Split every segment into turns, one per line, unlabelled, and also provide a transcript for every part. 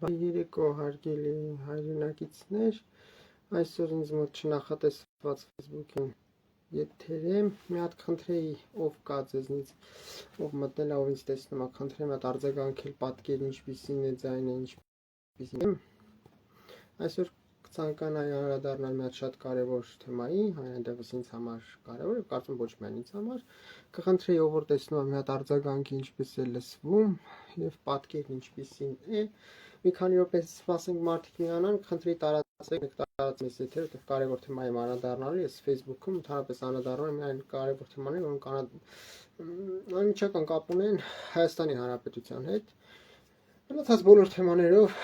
Երեկո հարգելի հայրենակիցներ, այսօր ինձ մոտ չնախատեսված Facebook-ին եթեր է, մի հատ խնդրեի, ով կա ձեզնից, ով մտնել է, ով ինձ տեսնում է, խնդրեմ մի հատ արձագանքել պատկեր ինչպիսին է, ձայնը ինչպիսին է։ Այսօր կցանկանայի անդրադառնալ մի հատ շատ կարևոր թեմայի, այնտեղս ինձ համար կարևոր է, կարծում ոչ միայն ինձ համար, կխնդրեի, ով որ տեսնում է մի հատ արձագանքի ինչպես է լսվում եւ պատկերն ինչպիսին է։ Մի քանի րոպե սպասենք մարդիկ միանան, խնդրեի տարածեք մեզ եթերը, որտեղ կարևոր թեմայի եմ անդրադառնալու, ես Facebook-ում ընդհանրապես անդրադառնում եմ այն կարևոր թեմաների, որոնք անմիջական կապ ունեն Հայաստանի Հանրապետության հետ։ Մնացած բոլոր թեմաներով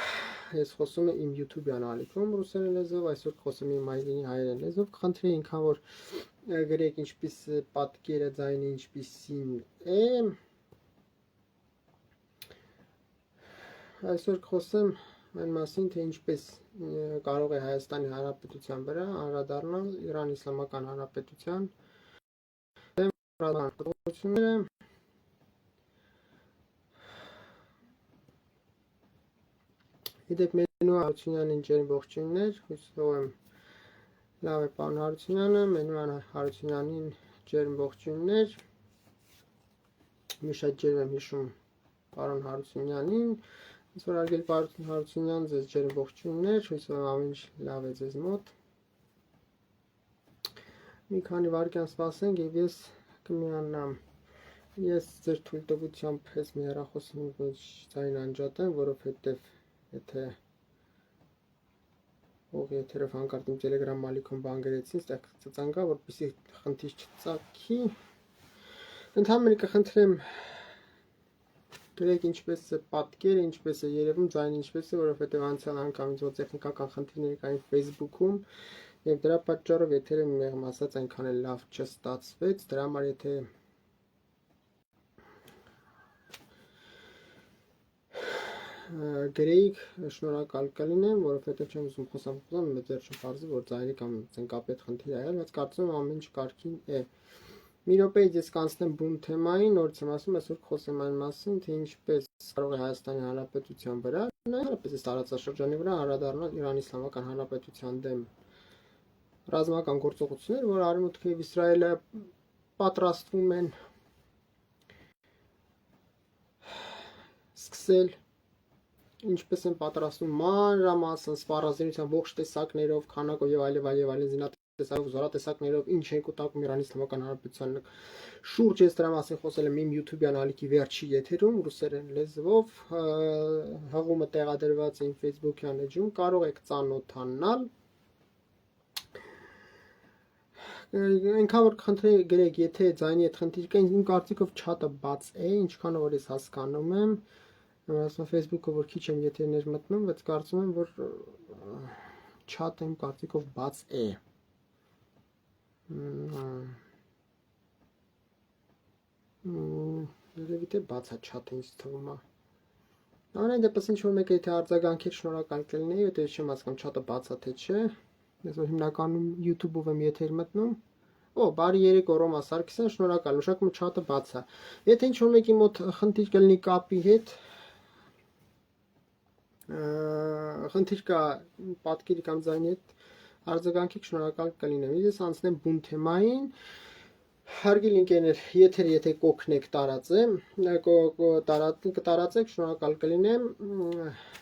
ես խոսում եմ իմ YouTube-յան ալիքում ռուսերեն լեզվով, այսօր խոսում եմ իմ հայրենի հայերեն լեզվով, կխնդրեի ինքան որ գրեք ինչպես պատկերը, ձայնը ինչպիսին է։ Այսօր կխոսեմ այն մասին, թե ինչպես կարող է Հայաստանի Հանրապետության վրա անդրադառնալ Իրանի Իսլամական Հանրապետության դեմ Իդեպ Մենու Հարությունյանին ջերմ ողջույններ, հույսով եմ լավ է պարոն Հարությունյանը, Մենու Հարությունյանին ջերմ ողջույններ, մի շատ ջերմ եմ հիշում պարոն Հարությունյանին, ինձ որ արգել պարոն Հարությունյան, ձեզ ջերմ ողջույններ, հույսով եմ ամեն ինչ լավ է ձեզ մոտ։ Մի քանի վայրկյան սպասենք եւ ես կմիանամ։ Ես ձեր թույլտվությամբ ես մի հեռախոսի մեջ ձայն անջատեմ, որովհետեւ եթե ող եթերով հանկարծ իմ Telegram ալիքում բան գրեցին, ստեղ ծծան կա, որպեսզի խնդիր չծագի։ Ընդհանրապես կխնդրեմ գրեք ինչպես է պատկերը, ինչպես է երևում, ձայնը ինչպես է, որովհետև անցյալ անգամ ինձ տեխնիկական խնդիրներ կային Facebook-ում եւ դրա պատճառով եթերը մեղմ ասած այնքան էլ լավ չստացվեց, դրա համար եթե գրեիք, շնորհակալ կլինեմ, որովհետև չեմ ուզում խոսամ, մեծ չեմ կարծի, որ ձայնի կամ ծնկապետ խնդիր ա եղել, բայց կարծում եմ ամեն ինչ կարգին է։ Մի րոպեից ես կանցնեմ բուն թեմային, նորից եմ ասում, այսօր խոսեմ այն մասին, թե ինչպես կարող է Հայաստանի Հանրապետության վրա, նույնպես այս տարածաշրջանի վրա անդրադառնալ Իրանի Իսլամական Հանրապետության դեմ ռազմական գործողություններ, որ Արևմուտքը եւ Իսրայելը պատրաստվում են սկսել, ինչպես են պատրաստվում մանրամասն սպառազինության ողջ տեսակներով, քանակով եւ այլն զորատեսակներով ինչ են կուտակում Իրանի Իսլամական Հանրապետության շուրջ, ես դրա մասին խոսել եմ իմ YouTube-յան ալիքի վերջի եթերում ռուսերեն լեզվով, հղումը տեղադրված է իմ Facebook-յան էջում, կարող եք ծանոթանալ։ Այնքան որ կխնդրեի գրեք, եթե ձայնի հետ խնդիր կա, իմ կարծիքով չաթը բաց է, ինչքան որ ես հասկանում եմ, ասում Facebook-ը որ քիչ եմ եթերներ մտնում, բայց կարծում եմ որ չաթը իմ կարծիքով բաց է։ Երևի թե բաց է չաթը ինձ թվում է։ Ամենայն դեպս ինչ որ մեկը եթե արձագանքեր շնորհակալ կլինեի, եթե չեմ հասկանում չաթը բաց է թե չէ։ Ես որ հիմնականում YouTube-ով եմ եթեր մտնում։ Օ, բարի երեկո Ռոմա Սարգսյան, շնորհակալ, ուշակում չաթը բաց է։ Եթե ինչ որ մեկի մոտ խնդիր կլինի կապի հետ, խնդիր կա պատկերի կամ ձայնի հետ արձագանքեք, շնորհակալ կլինեմ։ Ես անցնեմ բուն թեմային։ Հարգելի ընկերներ, եթե կօգնեք տարածեմ, կտարածեք, շնորհակալ կլինեմ,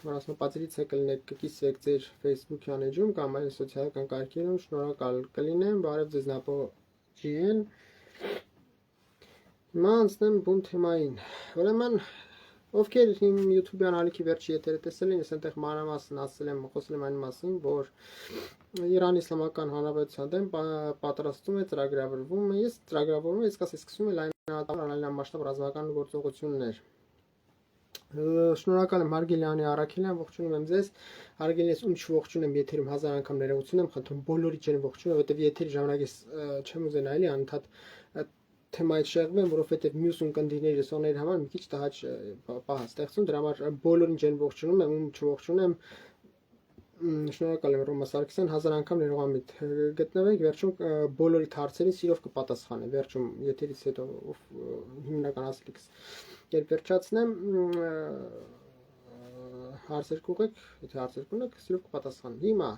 որ ասում պատերից է կլինեք, կկիսվեք ձեր Facebook-յան էջում կամ այլ սոցիալական կայքերում, շնորհակալ կլինեմ, բարև ձեզ Նապո GN։ Հիմա անցնեմ բուն թեմային։ Ուրեմն ովքեր իմ YouTube-յան ալիքի վերջի եթերը տեսել են, ես այնտեղ մանրամասն ասել եմ, խոսել եմ այն մասին, որ Իրանի Իսլամական Հանրապետության դեմ պատրաստում է ծրագրավորվում է, ես կասեմ սկսում է լայնամասշտաբ ռազմական գործողություններ։ Շնորհակալ եմ հարգելի Անի Արաքելյան, ողջունում եմ ձեզ, հարգելի ես ում չողջունեմ եթերում 1000 անգամ ներողություն եմ խնդրում, բոլորի ջերմ ողջունում, որովհետև եթերի ժամանակ ես չեմ ուզենա էլի անընդհատ թեմայից շեղվեմ, որովհետև մյուս ունկնդիրների սոների համար մի քիչ տհաճ պահ ստեղծում, դրա համար բոլորին ջերմ ողջունում եմ, ում չողջունեմ, շնորհակալ եմ Ռոմա Սարգսյան, 1000 անգամ ներողամիտ գտնվեք, վերջում բոլորի հարցերին սիրով կպատասխանեմ, վերջում եթերից հետո հիմնական ասելիքս երբ վերջացնեմ, հարցեր կուղեք, եթե հարցեր կունեք, սիրով կպատասխանեմ։ Հիմա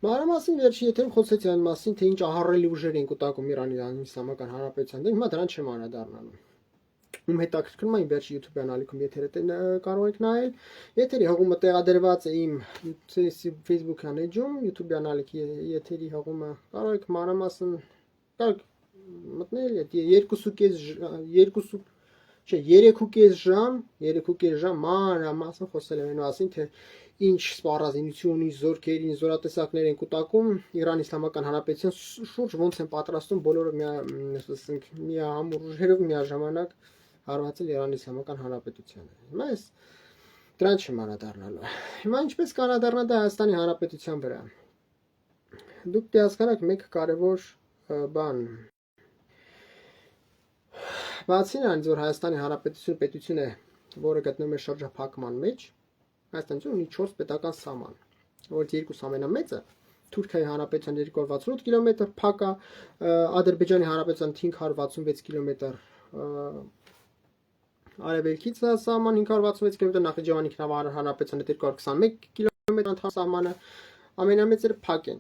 մանրամասն վերջի եթերում խոսեցի այն մասին, թե ինչ ահառելի ուժեր են կուտակում Իրանի Իսլամական Հանրապետության դեմ, հիմա դրան չեմ անդրադառնալու։ Ում հետաքրքրում է իմ վերջի YouTube-յան ալիքում եթերը կարող եք նայել։ Եթերի հղումը տեղադրված է իմ Facebook-յան էջում, YouTube-յան ալիքի եթերի հղումը կարող եք մանրամասն կարող մտնել, 3.5 ժամ մանրամասն խոսել եմ այն մասին, թե ինչ սպառազինությունի, զորքերի, զորատեսակներ են կուտակում Իրան Իսլամական Հանրապետության շուրջ, ոնց են պատրաստում բոլորը միահամուռ ուժերով միաժամանակ հարվածել Իրան Իսլամական Հանրապետությանը։ Հիմա ես դրան չեմ անդրադառնալու։ Հիմա ինչպես կանադառնալ Հայաստանի Հանրապետության վրա։ Դուք դասկանաք մեկ կարևոր բան։ Բացի նրանից, որ Հայաստանի Հանրապետությունը պետություն է, որը գտնվում է շրջափակման մեջ, Հայաստանը ունի 4 պետական սահման, որից երկուս ամենամեծը Թուրքիայի Հանրապետության 268 կիլոմետր փակ է, Ադրբեջանի Հանրապետության 566 կիլոմետր արևելքից սահման, 566 կիլոմետր Նախիջևանի Հանրապետության 221 կիլոմետր ընդհանուր սահմանը, ամենամեծերը փակ են։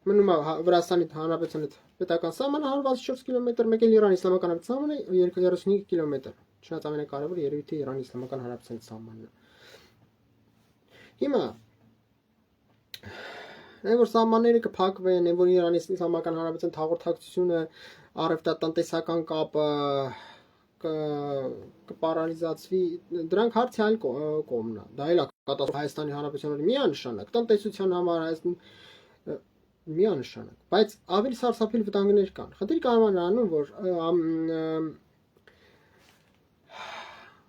Մնում է Վրաստանի Հանրապետության պետական սահմանը 164 կիլոմետր, մեկ էլ Իրանի Իսլամական Հանրապետության սահմանը 235 կիլոմետր։ Չնայած ամենակարևորը երևի թե Իրանի Իսլամական Հանրապետության սահմանն է։ Հիմա այն որ սահմանները կփակվեն, այն որ Իրանի Իսլամական Հանրապետության հաղորդակցությունը, առևտրատնտեսական կապը կպարալիզացվի, դրանք հարցի այլ կողմն է։ Դա էլ է կատաստրոֆա Հայաստանի Հանրապետության միանշանակ, տնտեսության համար Հայաստան միանշանակ, բայց ավելի սարսափելի վտանգներ կան։ Խնդիրը կարող է նրանում, որ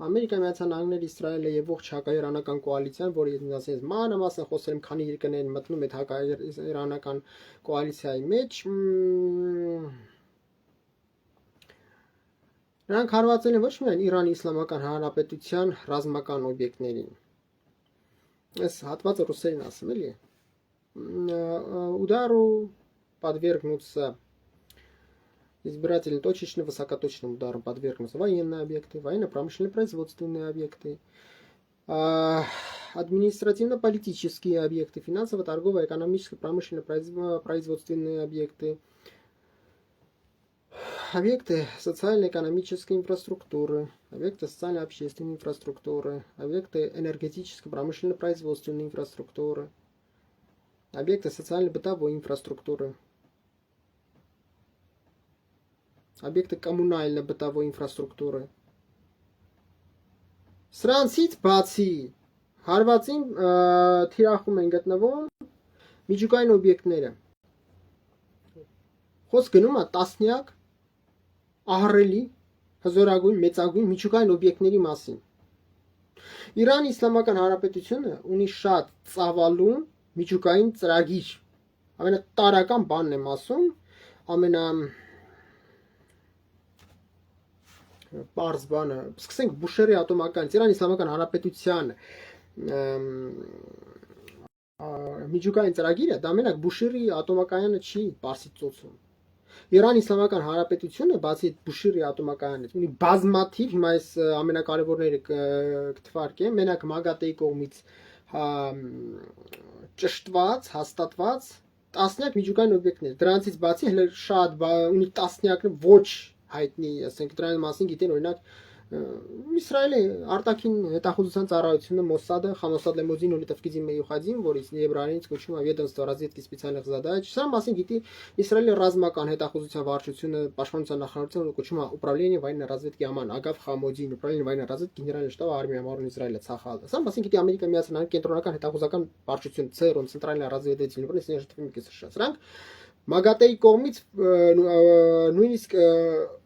Ամերիկայի Միացյալ Նահանգները, Իսրայելը եւ ողջ հակաիրանական կոալիցիան, որը ասես մանրամասն խոսել եմ, քանի երկրներ մտնում այդ հակաիրանական կոալիցիայի մեջ, նրանք հարվածել են ոչ միայն Իրանի Իսլամական Հանրապետության ռազմական օբյեկտներին։ Այս հատվածը ռուսերեն ասում էլի։ Удару подвергнутся избирательно точечно, высокоточным ударом подвергнутся военные объекты, военно-промышленные производственные объекты, административно-политические объекты, финансово-торговые, экономические, промышленные, производственные объекты, объекты социально-экономической инфраструктуры, объекты социально-общественной инфраструктуры, объекты энергетическо-промышленно-производственной инфраструктуры, объекты социально-бытовой инфраструктуры, объекты коммунально-бытовой инфраструктуры. Սրանցից բացի հարվածին թիրախում են գտնվում միջուկային օբյեկտները։ Խոսք գնում է տասնյակ ահռելի, հզորագույն, մեծագույն միջուկային օբյեկտների մասին։ Իրանի Իսլամական Հանրապետությունը ունի շատ ծավալուն միջուկային ծրագիր։ Ամենատարրական բանն եմ ասում, պարզ բանը, սկսենք Բուշերի ատոմականից, Իրանի Իսլամական Հանրապետության միջուկային ծրագիրը, դա մենակ Բուշերի ատոմակայանը չի Պարսից ծոցում։ Իրանի Իսլամական Հանրապետությունը, բացի Բուշերի ատոմակայանից, ունի բազմաթիվ, հիմա այս ամենակարևորները կթվարկեմ, մենակ ՄԱԳԱՏԵ-ի կողմից ճշտված, հաստատված տասնյակ միջուկային օբյեկտներ։ Դրանցից բացի հենց շատ ունի տասնյակներ ոչ հայտնի, ասենք դրանց մասին գիտեն օրինակ Իսրայելի արտաքին հետախուզության ծառայությունը Մոսադը, Хамосад Лемузин или Тавкиди Меюхадим, որից եբրայերենից կոչվում է ведомство разведки специальных задач, սա մասին գիտի Իսրայելի ռազմական հետախուզության վարչությունը, պաշտպանության նախարարությունը կոչվում է Управление военной разведки Аман, Агав Хамодին, Управление военной разведки Генерального штаба армии Амарон Իսրայելը Ցախալը։ Սա մասին գիտի Ամերիկայի Միացյալ Նահանգների կենտրոնական հետախուզական վարչություն ՑԵՌ, Центральное разведывательное управление Соединенных Штатов Америки США։ Սրանք ՄԱԳԱՏԵ-ի կողմից նույնիսկ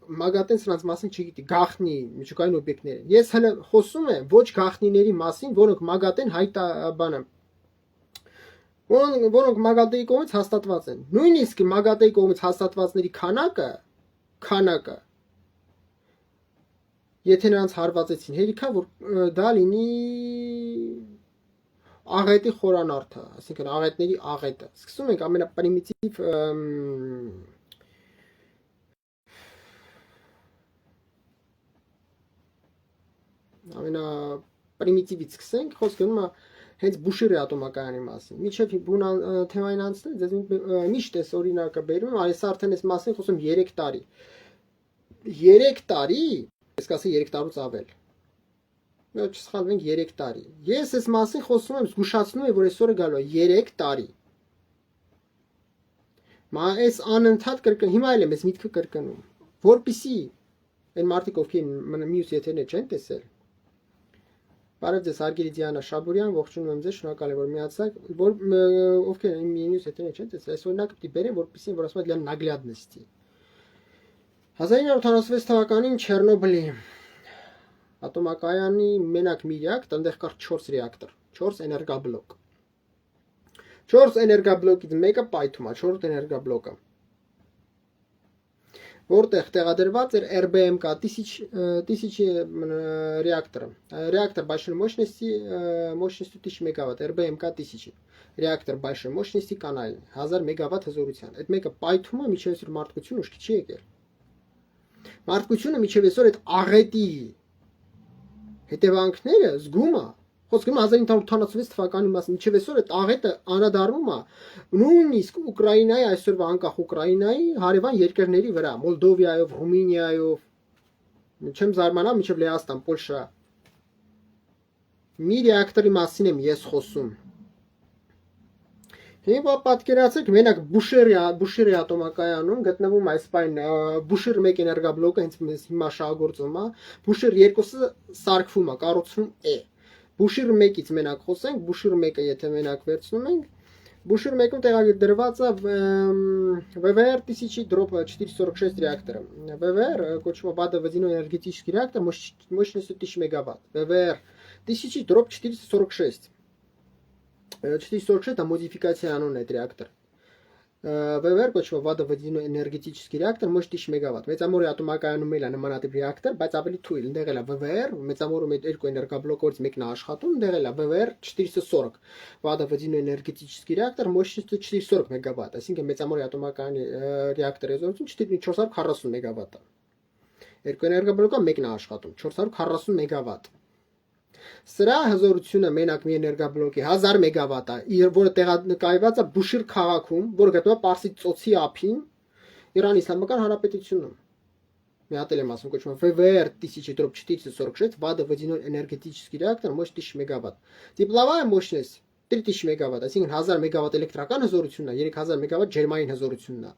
ՄԱԳԱՏԵ-ն սրանց մասին չգիտի, գաղտնի միջուկային օբյեկտներ են։ Ես հələ խոսում եմ ոչ գաղտնիների մասին, որոնք ՄԱԳԱՏԵ-ն որոնք ՄԱԳԱՏԵ-ի կողմից հաստատված են։ Նույնիսկ ՄԱԳԱՏԵ-ի կողմից հաստատվածների քանակը եթե նրանց հարվածեցին, հերիքա որ դա լինի աղետի խորանարդը, այսինքն աղետների աղետը։ Սկսում ենք ամենապրիմիտիվ պրիմիտիվից սկսենք, խոսքը գնում է հենց Բուշիրի ատոմակայանի մասին։ Միջև թեմային անցնել, ձեզ միշտ էս օրինակը բերում, այս արդեն այս մասին խոսում 3 տարի։ 3 տարի, ես կասեի 3 տարուց ավել։ Ոչ սխալվենք 3 տարի։ Ես այս մասին խոսում եմ, զգուշացնում եմ, որ այսօրը գալու է 3 տարի։ Մա այս անընդհատ կրկն, հիմա էլ եմ այս միտքը կրկնում, որպիսի այն մարդիկ ովքեր մյուս եթերներ չեն տեսել։ Բարև ձեզ, հարգելի Դիանա Շաբուրյան, ողջունում եմ ձեզ, շնորհակալ եմ, որ միացաք, որ ովքեր մյուս եթերներ չեն տեսել, այս օրինակը պիտի բերեմ, որպեսզի որ ասում են նագլյադնեստի։ 1986 թվականին Չեռնոբիլի ատոմակայանի մենակ մի ռեակտոր, այնտեղ կար 4 ռեակտոր, 4 էներգաբլոկ։ 4 էներգաբլոկից մեկը պայթում է, 4 էներգաբլոկը, որտեղ տեղադրված էր РБМК тысячи реактора. Реактор большой мощности 1000 мегаватт, РБМК 1000. Реактор большой мощности канальный, 1000 մեգավատ հզորության։ Այդ մեկը պայթում է, միջև այսօր մարդկությունը ուշքի չի եկել։ Մարդկությունը միջև այսօր այդ աղետի հետևանքները զգում է։ Խոսքը 1986 թվականի մասին, միջև այսօր այդ աղետը անդրադառնում է նույնիսկ Ուկրաինայի, այսօրվա անկախ Ուկրաինայի հարևան երկրների վրա, Մոլդովայով, Ռումինիայով, չեմ զարմանա, միջև Լեհաստան, Պոլշա։ Մի ռեակտորի մասին եմ ես խոսում։ Հիմա պատկերացրեք, մենակ Բուշիրի ատոմակայանում գտնվում այս բան Բուշիր 1 էներգաբլոկը հենց հիմա շահագործվում է, Բուշիր 2-ը սարքվում է, կառուցվում է։ Բուշիր 1-ից մենակ խոսենք, Բուշիր 1-ը եթե մենակ վերցնում ենք, Բուշիր 1-ում տեղադրված է ВВР 1000-446 реактора. ВВР կոչվում է водоводяной энергетический реактор мощностью 1000 мегаватт. ВВР 1000-446. 446 это модификация անուն է այդ реактор. ВВР կոչվում է водоводяной энергетический реактор մощность 1000 մեգավատ։ Մեծամորի ատոմակայանում էլ է նմանատիպ реактор, բայց ավելի թույլ, ընդեղ էլ է ՎՎР, մեծամորում այդ երկու էներգաբլոկներից մեկն է աշխատում, ընդեղ էլ է ՎՎР 440 водоводяной энергетический реактор мощностью 440 մեգավատ, այսինքն մեծամորի ատոմակայանի реактորի հզորությունը 440 մեգավատ է։ Երկու էներգաբլոկը մեկն է աշխատում, 440 մեգավատ։ Սրա հզորությունը մենակ մի էներգաբլոկի 1000 մեգավատ է, որը տեղակայված է Բուշիր քաղաքում, որը գտնվում է Պարսից ծոցի ափին, Իրանի Իսլամական Հանրապետությունում։ Մի հատ էլ եմ ասում, կոչվում է ВВР 1000-446 водоводяной энергетический реактор мощность 1000 мегаватт. Тепловая мощность 3000 мегаватт, այսինքն 1000 մեգավատ էլեկտրական հզորությունն է, 3000 մեգավատ ջերմային հզորությունն է։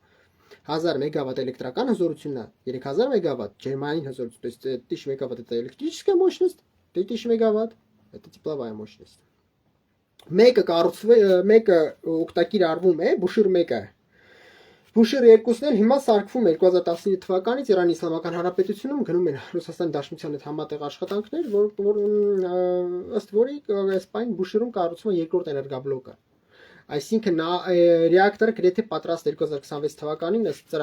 1000 մեգավատ էլեկտրական հզորությունն է, 3000 մեգավատ ջերմային հզորություն, то есть 1000 мегаватт это электрическая мощность, 3000 мегаватт это тепловая мощность։ Մեկը օգտակիր արվում է, Բուշիր 1-ը։ Բուշիր 2-ն էլ հիմա սարքվում է 2019 թվականից Իրանի Իսլամական Հանրապետությունում գնում են Ռուսաստանի Դաշնության հետ համատեղ աշխատանքներ, որ ըստ որի այս բան Բուշիրում կառուցվում է երկրորդ էներգաբլոկը։ Այսինքն ռեակտորը գրեթե պատրաստ 2026 թվականին ըստ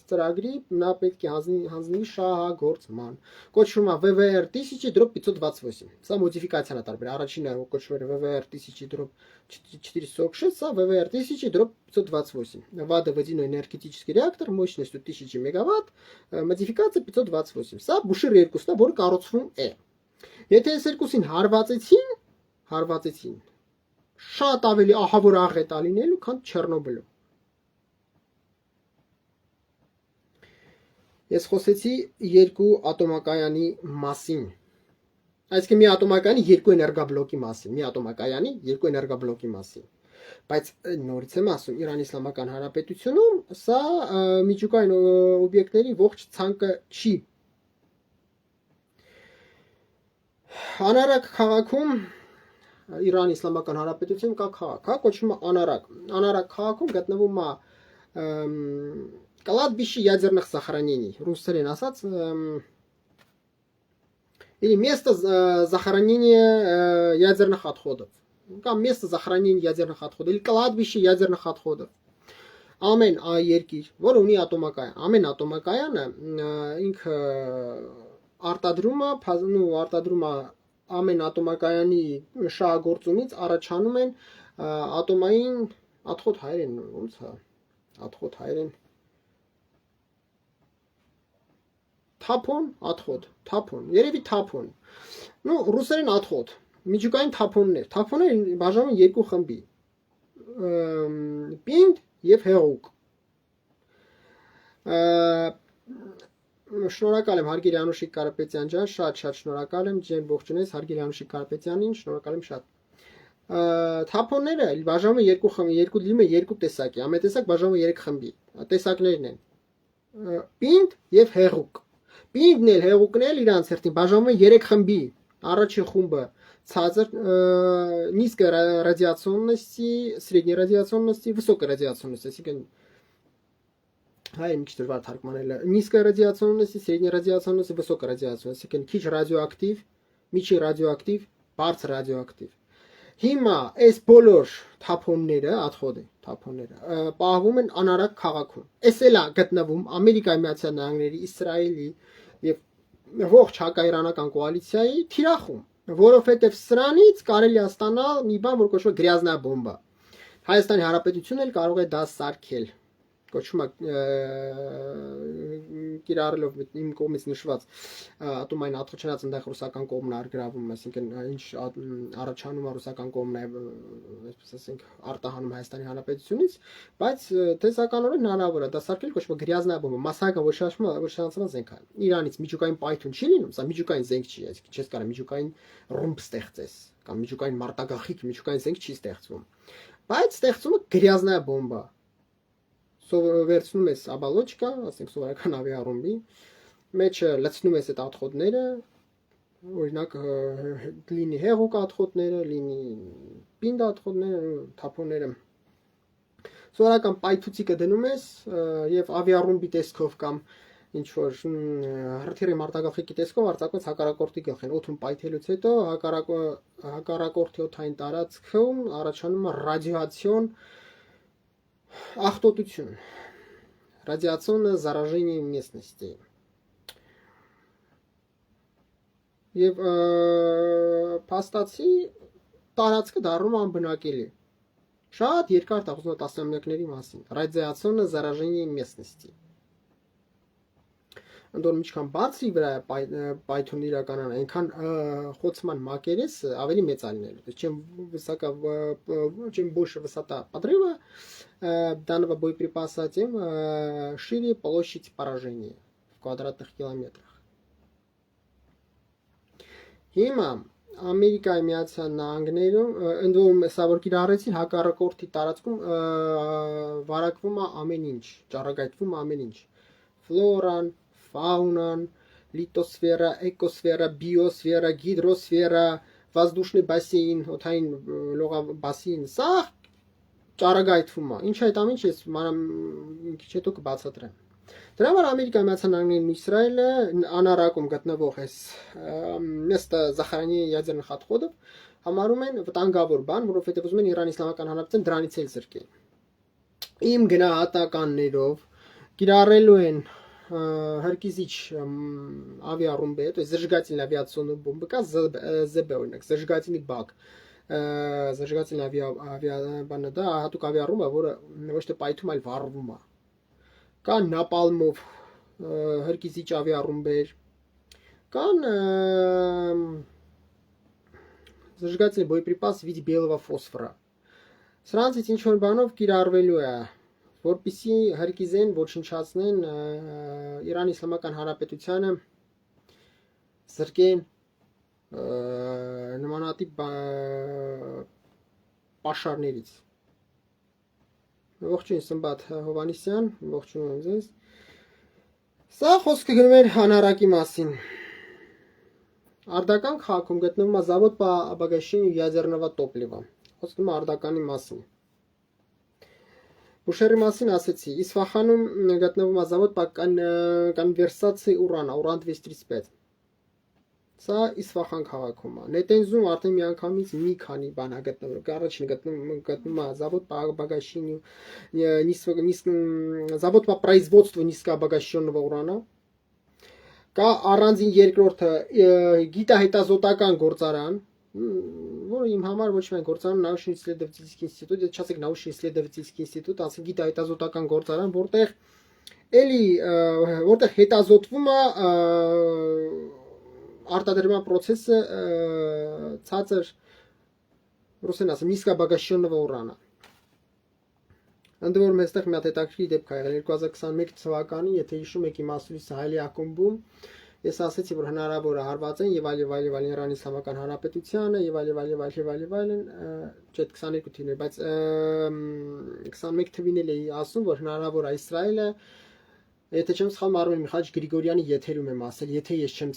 ծրագրի նա պետք է հանձնվի շահագործման։ Կոչվում է ՎՎР 1000-528։ Սա մոդիֆիկացիան է տարբեր։ Առաջինը կոչվում է ՎՎР 1000-446, սա ՎՎР 1000-528։ Водоводяной энергетический реактор мощностью 1000 мегаватт, модификация 528։ Սա Բուշիր 2-ն է, որը կառուցվում է։ Եթե այս երկուսին հարվածեցին շատ ավելի ահավոր աղետ է լինելու, քան Չեռնոբիլում։ Ես խոսեցի երկու ատոմակայանի մասին։ Այսինքն մի ատոմակայանի երկու էներգաբլոկի մասին, մի ատոմակայանի երկու էներգաբլոկի մասին։ Բայց նորից եմ ասում, Իրանի Իսլամական Հանրապետությունում սա միջուկային օբյեկտների ողջ ցանկը չի։ Անարակ քաղաքում Իրանի Իսլամական Հանրապետությունում կա քաղաք, հա, կոչվում է Անարակ։ Անարակ քաղաքում գտնվում է кладбище ядерных захоронений, ռուսերեն ասած, или место захоронения ядерных отходов, կամ место захоронения ядерных отходов, или кладбище ядерных отходов։ Ամեն երկիր, որը ունի ատոմակայան, ամեն ատոմակայանը ինքը արտադրում է ամեն ատոմակայանի շահագործումից առաջանում են ատոմային աթխոտ հայերեն, ոնց է, աթխոտ հայերեն թափոն, աթխոտ, թափոն, երևի թափոն։ Ну, ռուսերեն աթխոտ, միջուկային թափոններ։ Թափոնները բաժանում են երկու խմբի։ Պինդ եւ հեղուկ։ Շնորհակալ եմ Հարգիր Յանուշիկ Կարապետյան ջան, շատ շնորհակալ եմ, ջան ողջունես Հարգիր Յանուշիկ Կարապետյանին, շնորհակալ եմ շատ։ Թափոնները բաժանում են երկու խմբի, երկու տեսակի, ամենատեսակ բաժանում են 3 խմբի։ Տեսակներն են պինդ եւ հեղուկ։ Պինդն էլ հեղուկն էլ իրանց հերթին բաժանում են 3 խմբի։ Առաջին խումբը ցածր низкой радиационности, средней радиационности, высокой радиационности, այսինքն հայ մի քիչ դժվար թարգմանելը, низкой радиационности, средней радиационности, высокой радиационности, այսինքն քիչ ռադիոակտիվ, միջի ռադիոակտիվ, բարձր ռադիոակտիվ։ Հիմա այս բոլոր թափոնները, աթխոդի թափոնները պահվում են անարակ քաղաքում։ Էս էլ է գտնվում Ամերիկայի Միացյալ Նահանգների, Իսրայելի եւ ողջ հակաիրանական կոալիցիայի թիրախում, որովհետեւ սրանից կարելի է ստանալ մի բան, որ կոչվում է գրязная բոմբա։ Հայաստանի Հանրապետությունն էլ կարող է դա սարքել։ Կոչվում է կիրառելով իմ կողմից նշված ատոմային աթխոչնած այնտեղ ռուսական կողմն արգրավում, այսինքն ինչ առաջանում է ռուսական կողմն է, այսպես ասենք, արտահանում Հայաստանի Հանրապետությունից, բայց տեսականորեն հնարավոր է դա սարքել, կոչվում է գրязная բոմբա, մասսայական ոչնչացված զենք է։ Իրանից միջուկային պայթյուն չի լինում, սա միջուկային զենք չի, այսինքն չես կարող միջուկային ռումբ ստեղծես կամ միջուկային մարտագաղթիկ, միջուկային զենք չի ստեղծվում, բայց ստեղծում է գրязная բոմբա։ Վերցնում ես աբալոչկա, ասենք սովորական ավիառումբի, մեջը լցնում ես այդ աթխոդները, օրինակ լինի հեղուկ աթխոդները, լինի պինդ աթխոդները, թափոնները։ Սովորական պայթուցիկը դնում ես եւ ավիառումբի տեսքով կամ ինչ որ հրթիռի մարտագաղթի տեսքով արձակված հակառակորդի գլխին օդում պայթելուց հետո հակառակորդի օդային տարածքում առաջանում է ռադիացիոն ախտոտություն, радиационное заражение местности. Եվ փաստացի տարածքը դառնում անբնակելի։ Շատ երկար տաղուզնա տասնամյակների մասին։ Радиационное заражение местности. Անդոր ինչքան բարձրի վրա է պայթյունը իրականան, այնքան խոցման մակերեսը ավելի մեծ է լինելու։ Чем больше высота подрыва данного боеприпаса, тем шире площадь поражения в квадратных километрах. Հիմա Ամերիկայի Միացյալ Նահանգներում ընդդեմ սա որ կիրառեցին հակառակորդի տարածքում վարակվում է ամեն ինչ, ճառագայթվում է ամեն ինչ։ Ֆլորան, ֆաունան, լիտոսֆերա, էկոսֆերա, բիոսֆերա, գիդրոսֆերա, воздушный бассейн, օդային լողաբասին, սա ճառագայթվում է։ Ինչ այդ ամեն ինչ ես մի քիչ հետո կբացատրեմ։ Դրա համար Ամերիկայի Միացյալ Նահանգներն ու Իսրայելը անարակում գտնվող այս место захоронения ядерных отходов համարում են վտանգավոր բան, որովհետև ուզում են Իրանի Իսլամական Հանրապետության դրանից էլ զրկել։ Իմ գնահատականներով կիրառելու են հրկիզիչ авиарумбы, то есть зажигательная авиационная бомба, как ЗБ, օրինակ, зажигательный бак, зажигательная авиабանը դա հատուկ авиарумբը, որը ոչ թե պայթում, այլ վառվում է։ Կան նապալմով հրկիզիչ ավիառումբեր, կան зажигательный боеприпас в виде белого фосфора։ Սրանցից ինչ որ բանով կիրառվելու է, որպեսզի հրկիզեն ոչնչացնեն Իրանի Իսլամական Հանրապետությանը, զրկեն նմանատիպ պաշարներից։ Ողջույն Սմբատ Հովանիսյան, ողջունում եմ ձեզ։ Սա խոսքը գնում էր հանարակի մասին։ Արդական քաղաքում գտնվում է завод по обогащению ядерного топлива։ Խոսքում է արդականի մասին։ Բուշերի մասին ասեցի, Իսֆախանում գտնվում է завод по конверсации урана, уран-235։ Սա Իսֆախան քաղաքում է։ Նետենզում արդեն միանգամից մի քանի բան է գտնվում։ Առաջին գտնվում է завод по обогащению завод по производству низкообогащенного урана։ Կա առանձին երկրորդը գիտահետազոտական գործարան, որը իմ համար ոչ միայն գործարան научно-исследовательский институт, չասեք научно-исследовательский институт, ասենք գիտահետազոտական գործարան, որտեղ էլի որտեղ հետազոտվում է արտադրման process-ը ցածր ռուսեն ասեմ նիսկաբագաշյոննովա ուրանը ընդ որում այստեղ մի հատ հետաքրքիր դեպք ա եղել 2021 թվականին եթե հիշում եք իմ ասուլիս հայլի ակումբում ես ասեցի որ հնարավոր է հարված են եւ այլ Իրանի Իսլամական Հանրապետությանը եւ այլ չէ 22 թվին էր բայց 21 թվին էլ էի ասում որ հնարավոր է Իսրայելը եթե չեմ սխալվում Արմեն Միխայիլիչ Գրիգորյանի եթերում եմ ասել եթե ես չեմ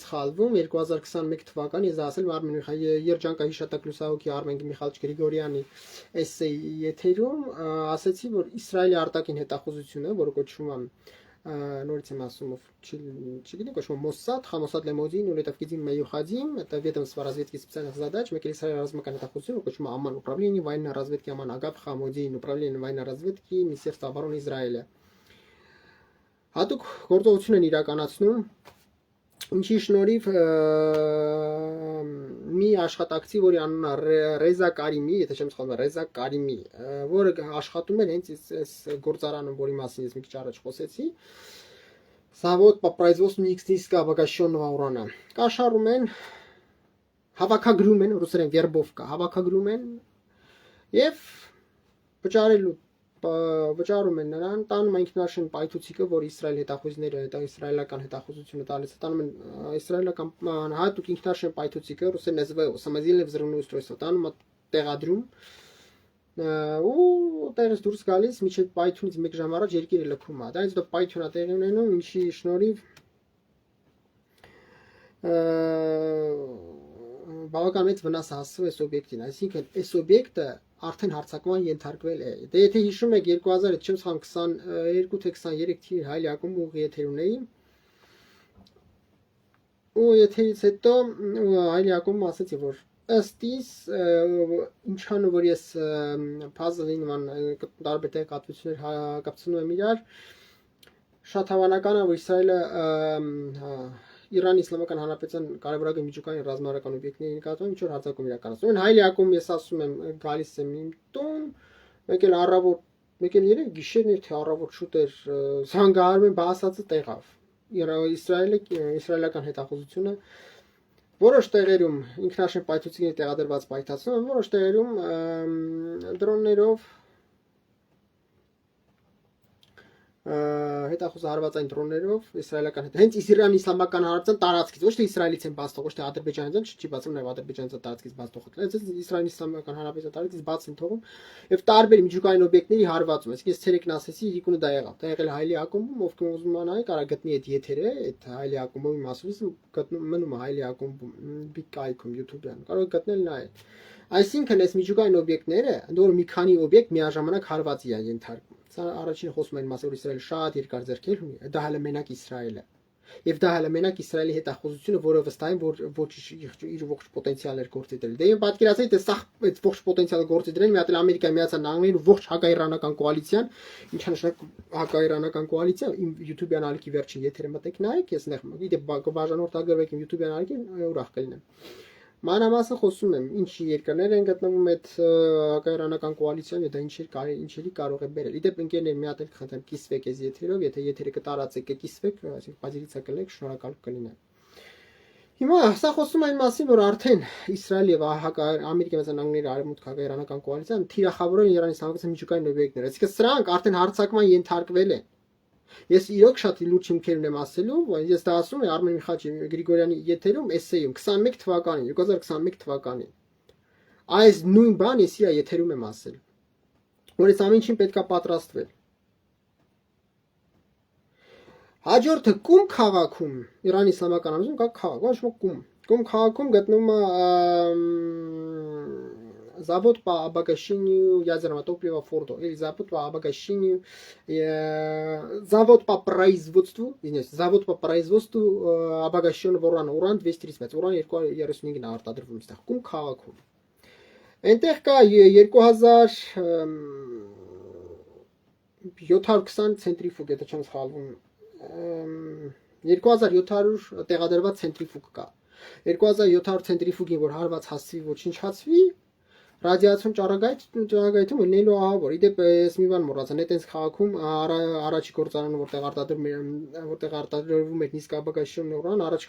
սխալվում 2021 թվականին ես ասել Արմեն Միխայիլիչ երջանկայի հիշատակ լուսահոգի Արմեն Միխայիլիչ Գրիգորյանի էսեյ եթերում ասեցի որ Իսրայելի արտաքին հետախուզությունը որը կոչվում է նորից եմ ասում չգիտեմ կոչվում Մոսադ, Хамосад Лемодин, или Тавкидим Маюхадим, это ведомство разведки специальных задач, Мекелисария размыканной тахусин, кочма Аман управление военной разведки Аман Агав Хамодин, управление военной разведки Министерства обороны Израиля. Հատուկ գործողություն են իրականացնում ինչի շնորհիվ մի աշխատակցի որի անունը Ռեզա Կարիմի, եթե չեմ սխալվում Ռեզա Կարիմի, որը աշխատում էր հենց այս գործարանում, որի մասին ես մի քիչ առաջ խոսեցի, Завод по производству низкообогащенного урана. Կաշառում են, հավաքագրում են, ռուսերեն վերբովկա, հավաքագրում են եւ վճարում են նրան, տանում ինքնաշեն պայթուցիկը, որ Իսրայել հետախուզները, իսրայելական հետախուզությունը տալիս է, տանում են իսրայելական հատուկ ինքնաշեն պայթուցիկը, ռուսերեն ՍՎՈ, самодельное взрывное устройство, տանում տեղադրում ու տեղից դուրս գալիս միջև պայթյունից 1 ժամ առաջ երկիրը լքում է, դա ինձ դու պայթյունա տեղի ունենում, ինչի շնորհիվ բավական մեծ վնաս հասցրել այս օբյեկտին, այսինքն այս օբյեկտը արդեն հարձակման ենթարկվել է։ Դե եթե հիշում եք 2022 թե 23 թվականի հայլի ակումբ ուղի եթեր ունեի ու եթերից հետո հայլի ակումբ ասեցի որ ըստ իս ինչքան որ ես puzzle-ին տարբեր տեղեկատվություններ կապցնում եմ իրար շատ հավանական է որ Իսրայելը Իրանի Իսլամական Հանրապետության կարևորագույն միջուկային ռազմավարական օբյեկտների նկատմամբ ինչ որ հարձակում իրականացնում են հայլի ակումբ ես ասում եմ գալիս եմ իմ տուն մեկ էլ առավոտ մեկ էլ երեք գիշերն էր թե առավոտ շուտ էր զանգահարում են բասածը տեղավ իսրայելական հետախուզությունը որոշ տեղերում ինքնաշեն պայթուցիկների տեղադրված պայթացնում են որոշ տեղերում դրոններով հետախուզահարվածային դրոններով իսրայելական հենց Իրանի Իսլամական Հանրապետության տարածքից ոչ թե Իսրայելից են բաց թողել ոչ թե Ադրբեջանից չի բացում նաև Ադրբեջանից տարածքից բաց թողել հենց Իսրայելի Իսլամական Հանրապետության տարածքից բաց են թողում եւ տարբեր միջուկային օբյեկտների հարվածում այսինքն ես ցերեկն ասեցի Իրիկունը դա եղավ դա եղել հայլի ակումբում ով ուզում է նայ կարա գտնի այդ եթերը այդ հայլի ակումբի մասից գտնում մնում է հայլի ակումբում big կայքում YouTube-յան կարող գտնել նայել այսինքն այս միջուկային օբյեկտները ընդ որում մի քանի օբյեկտ միաժամանակ հարվածի են ենթարկվում Սա առաջին խոսում են մասը որ Իսրայելը շատ երկար ձեռքեր ունի, դա հələ մենակ Իսրայելը։ Եվ դա հələ մենակ Իսրայելի հետախուզությունը, որը վստահ է, որ ոչ իր ողջ պոտենցիալը գործի դրել։ Դե իմ պատկերացրեք, թե սա այդ ողջ պոտենցիալը գործի դրել, մի հատ էլ Ամերիկայի Միացյալ Նահանգների ողջ հակաիրանական կոալիցիան, ինչա նշանակում հակաիրանական կոալիցիա, իմ YouTube-յան ալիքի վերջին եթերը մտեք նայեք, ես նեղ գիտե բաժանորդագրվեք իմ YouTube-յան ալիքին, ուրախ կլինեմ։ Մանրամասն խոսում եմ, ինչ երկրներ են գտնվում այդ հակաիրանական կոալիցիան, դա ինչերի կարող է բերել։ Իդեպ ընկերներ մի հատ էլ խնդրեմ կիսվեք այս եթերով, եթե եթերը կտարածեք, կիսվեք, այսինքն բաժիրիցա կլեք, շնորհակալ կլինեմ։ Հիմա սա խոսում այն մասին, որ արդեն Իսրայել եւ Ամերիկայի Միացյալ Նահանգների արևմուտք հակաիրանական կոալիցիան թիրախավորել են Իրանի Իսլամական միջուկային օբյեկտներ, այսինքն սրանք արդեն հարձակման ենթարկվել են։ Ես իրոք շատ լուրջ հիմքեր ունեմ ասելու, ես դա ասում եմ Արմեն Միխայիլիչ Գրիգորյանի եթերում էսեյում 21 թվականին 2021 թվականին այս նույն բան ես իր եթերում եմ ասել որ այս ամեն ինչին պետքա պատրաստվել հաջորդը Կում քաղաքում Իրանի Իսլամական Հանրապետությունում կա քաղաք ոչ ոք Կում քաղաքում готնում է Завод по обогащению ядерного топлива Фордо или завод по обогащению завод по производству обогащенного урана уран 235 уран 235-ն արտադրվում այստեղ Կում քաղաքում այնտեղ կա 2720 ցենտրիֆուգ եթե չեմ սխալվում 2700 տեղադրված ցենտրիֆուգ կա 2700 ցենտրիֆուգին որ հարված հասցվի ոչնչացվի ռադիացիոն ճառագայթում լինելու ահավոր։ Իդեպ ես մի բան մոռացա, նետենց քաղաքում առաջի գործարանը որտեղ արտադրվում էր նիսկաբագաշիոն նորան, առաջ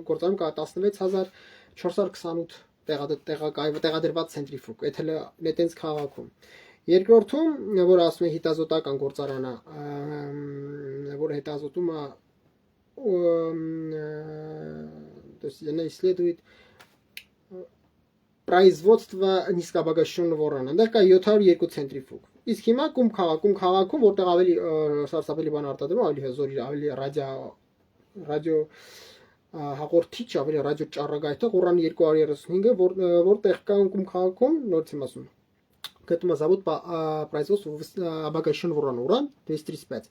գործարանում կա 16428 տեղադրված ցենտրիֆուգ, այդ հələ նետենց քաղաքում։ Երկրորդում, որ ասում է հետազոտական գործարանը, որ հետազոտում է то есть она исследует производство низкообогащенного урана։ Այնտեղ կա 702 ցենտրիֆուգ։ Իսկ հիմա կում քաղաքում, որտեղ ավելի սարսափելի բան արտադրում, ավելի հզոր, ավելի ռադիո հաղորդիչ, ավելի ռադիո ճառագայթող ուրան 235-ը, որտեղ կա կում քաղաքում, նորից եմ ասում, գտնում է завод по производству обогащенного урана, уран 235,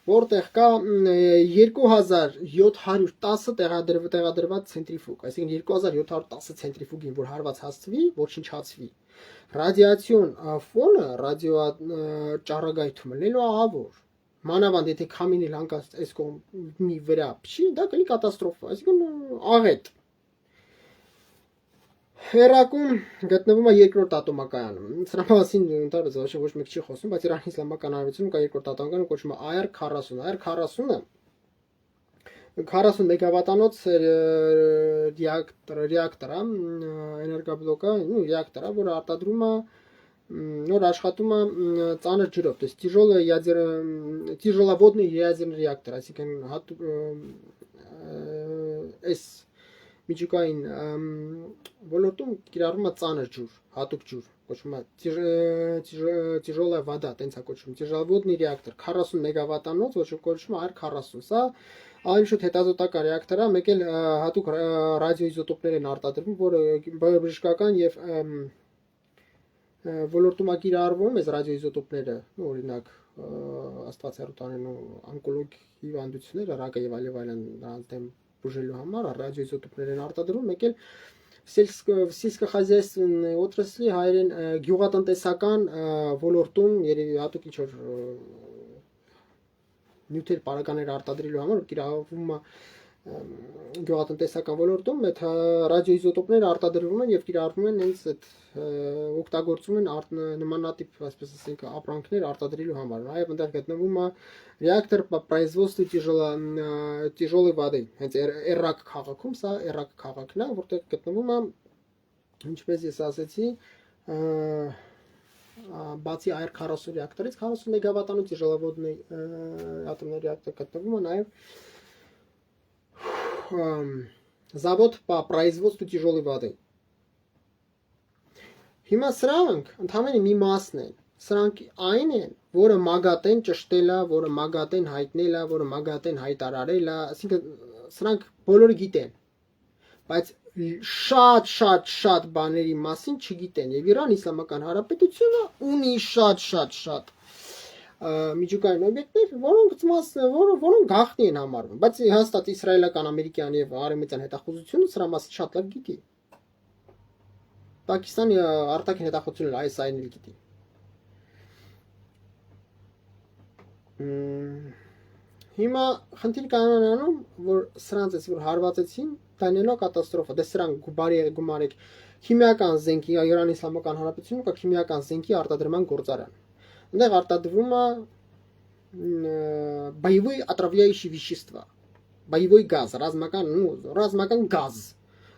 որտեղ կա 2710 տեղադրված ցենտրիֆուգ, այսինքն 2710 ցենտրիֆուգին, որ հարված հասցվի, ոչնչացվի։ Ռադիացիոն ֆոնը, ռադիո ճառագայթումը լինելու ահավոր։ Մանավանդ եթե քամին էլ հանկած այս կողմի վրա փչի, դա կլինի կատաստրոֆա, այսինքն աղետ։ Հերակում գտնվում է երկրորդ ատոմակայանում։ Սրա մասին ընդհանրապես ոչ մեկ չի խոսում, բայց Իրանի Իսլամական Հանրապետությունում կա երկրորդ ատոմակայանը, կոչվում է AR-40։ AR-40-ը 40 մեգավատանոց ռեակտոր է, էներգաբլոկը, ռեակտոր է, որը արտադրում է նոր աշխատում է ծանր ջրով, то есть тяжеловодный ядерный реактор, այսինքն այս միջուկային ոլորտում կիրառվում է ծանր ջուր, հատուկ ջուր, կոչվում է тяжелая вода, տենց է կոչվում, тяжеловодный реактор, 40 մեգավատանոց, ոչ կոչվում է AR-40, սա ավելի շուտ հետազոտական ռեակտոր է, մեկ էլ հատուկ ռադիոիզոտոպներ են արտադրվում, որը բժշկական եւ ոլորտում է կիրառվում այս ռադիոիզոտոպները, օրինակ աստված հեռու տանելու օնկոլոգիայի հիվանդությունները, ռակը եւ այլն նրանց դեմ բուժելու համար ռադիոիզոտոպներ են արտադրվում, մեկ էլ սельскохозяйственной отрасли հայերեն գյուղատնտեսական ոլորտում երևի հատուկ ինչ-որ նյութեր պարագաներ արտադրելու համար կիրառվում է գյուղատնտեսական ոլորտում, այդ ռադիոիզոտոպները արտադրվում են եւ կիրառվում են հենց այդ օգտագործում են նմանատիպ, այսպես ասենք, ապրանքներ արտադրելու համար։ Նաեւ այնտեղ գտնվում է реактор по производству тяжелой воды, հենց Էրակ քաղաքում, սա Էրակ քաղաքն է, որտեղ գտնվում է, ինչպես ես ասացի, բացի AR-40 ռեակտորից 40 մեգավատանոց тяжеловодный атомный реактор գտնվում է նաեւ завод по производству тяжелой воды։ Հիմա սրանք ընդհանրապես մի մասն են։ Սրանք այն են, որը մագատեն ճշտելա, որը մագատեն հայտնելա, որը մագատեն հայտարարելա, այսինքն սրանք բոլորը գիտեն, բայց շատ բաների մասին չգիտեն։ Եվ Իրան Իսլամական Հանրապետությունը ունի շատ միջուկային օբյեկտներ, որոնք գաղտնի են համարվում, բայց հաստատ իսրայելական, ամերիկյան եւ արևմտյան հետախուզությունը սրա մասին շատ լավ գիտի։ Պակիստանի արտաքին հետախուզությունը այս այն էլ գիտի։ Հիմա խնդիր կանանում, որ սրանց էս որ հարվածեցին, դանելով կատաստրոֆա, դե սրանք գումարեք քիմիական զենքի, Իրանի Իսլամական Հանրապետությունում կա քիմիական զենքի արտադրման գործարան։ Այնտեղ արտադրվում է боевые отравляющие вещества, боевой газ, ռազմական գազ,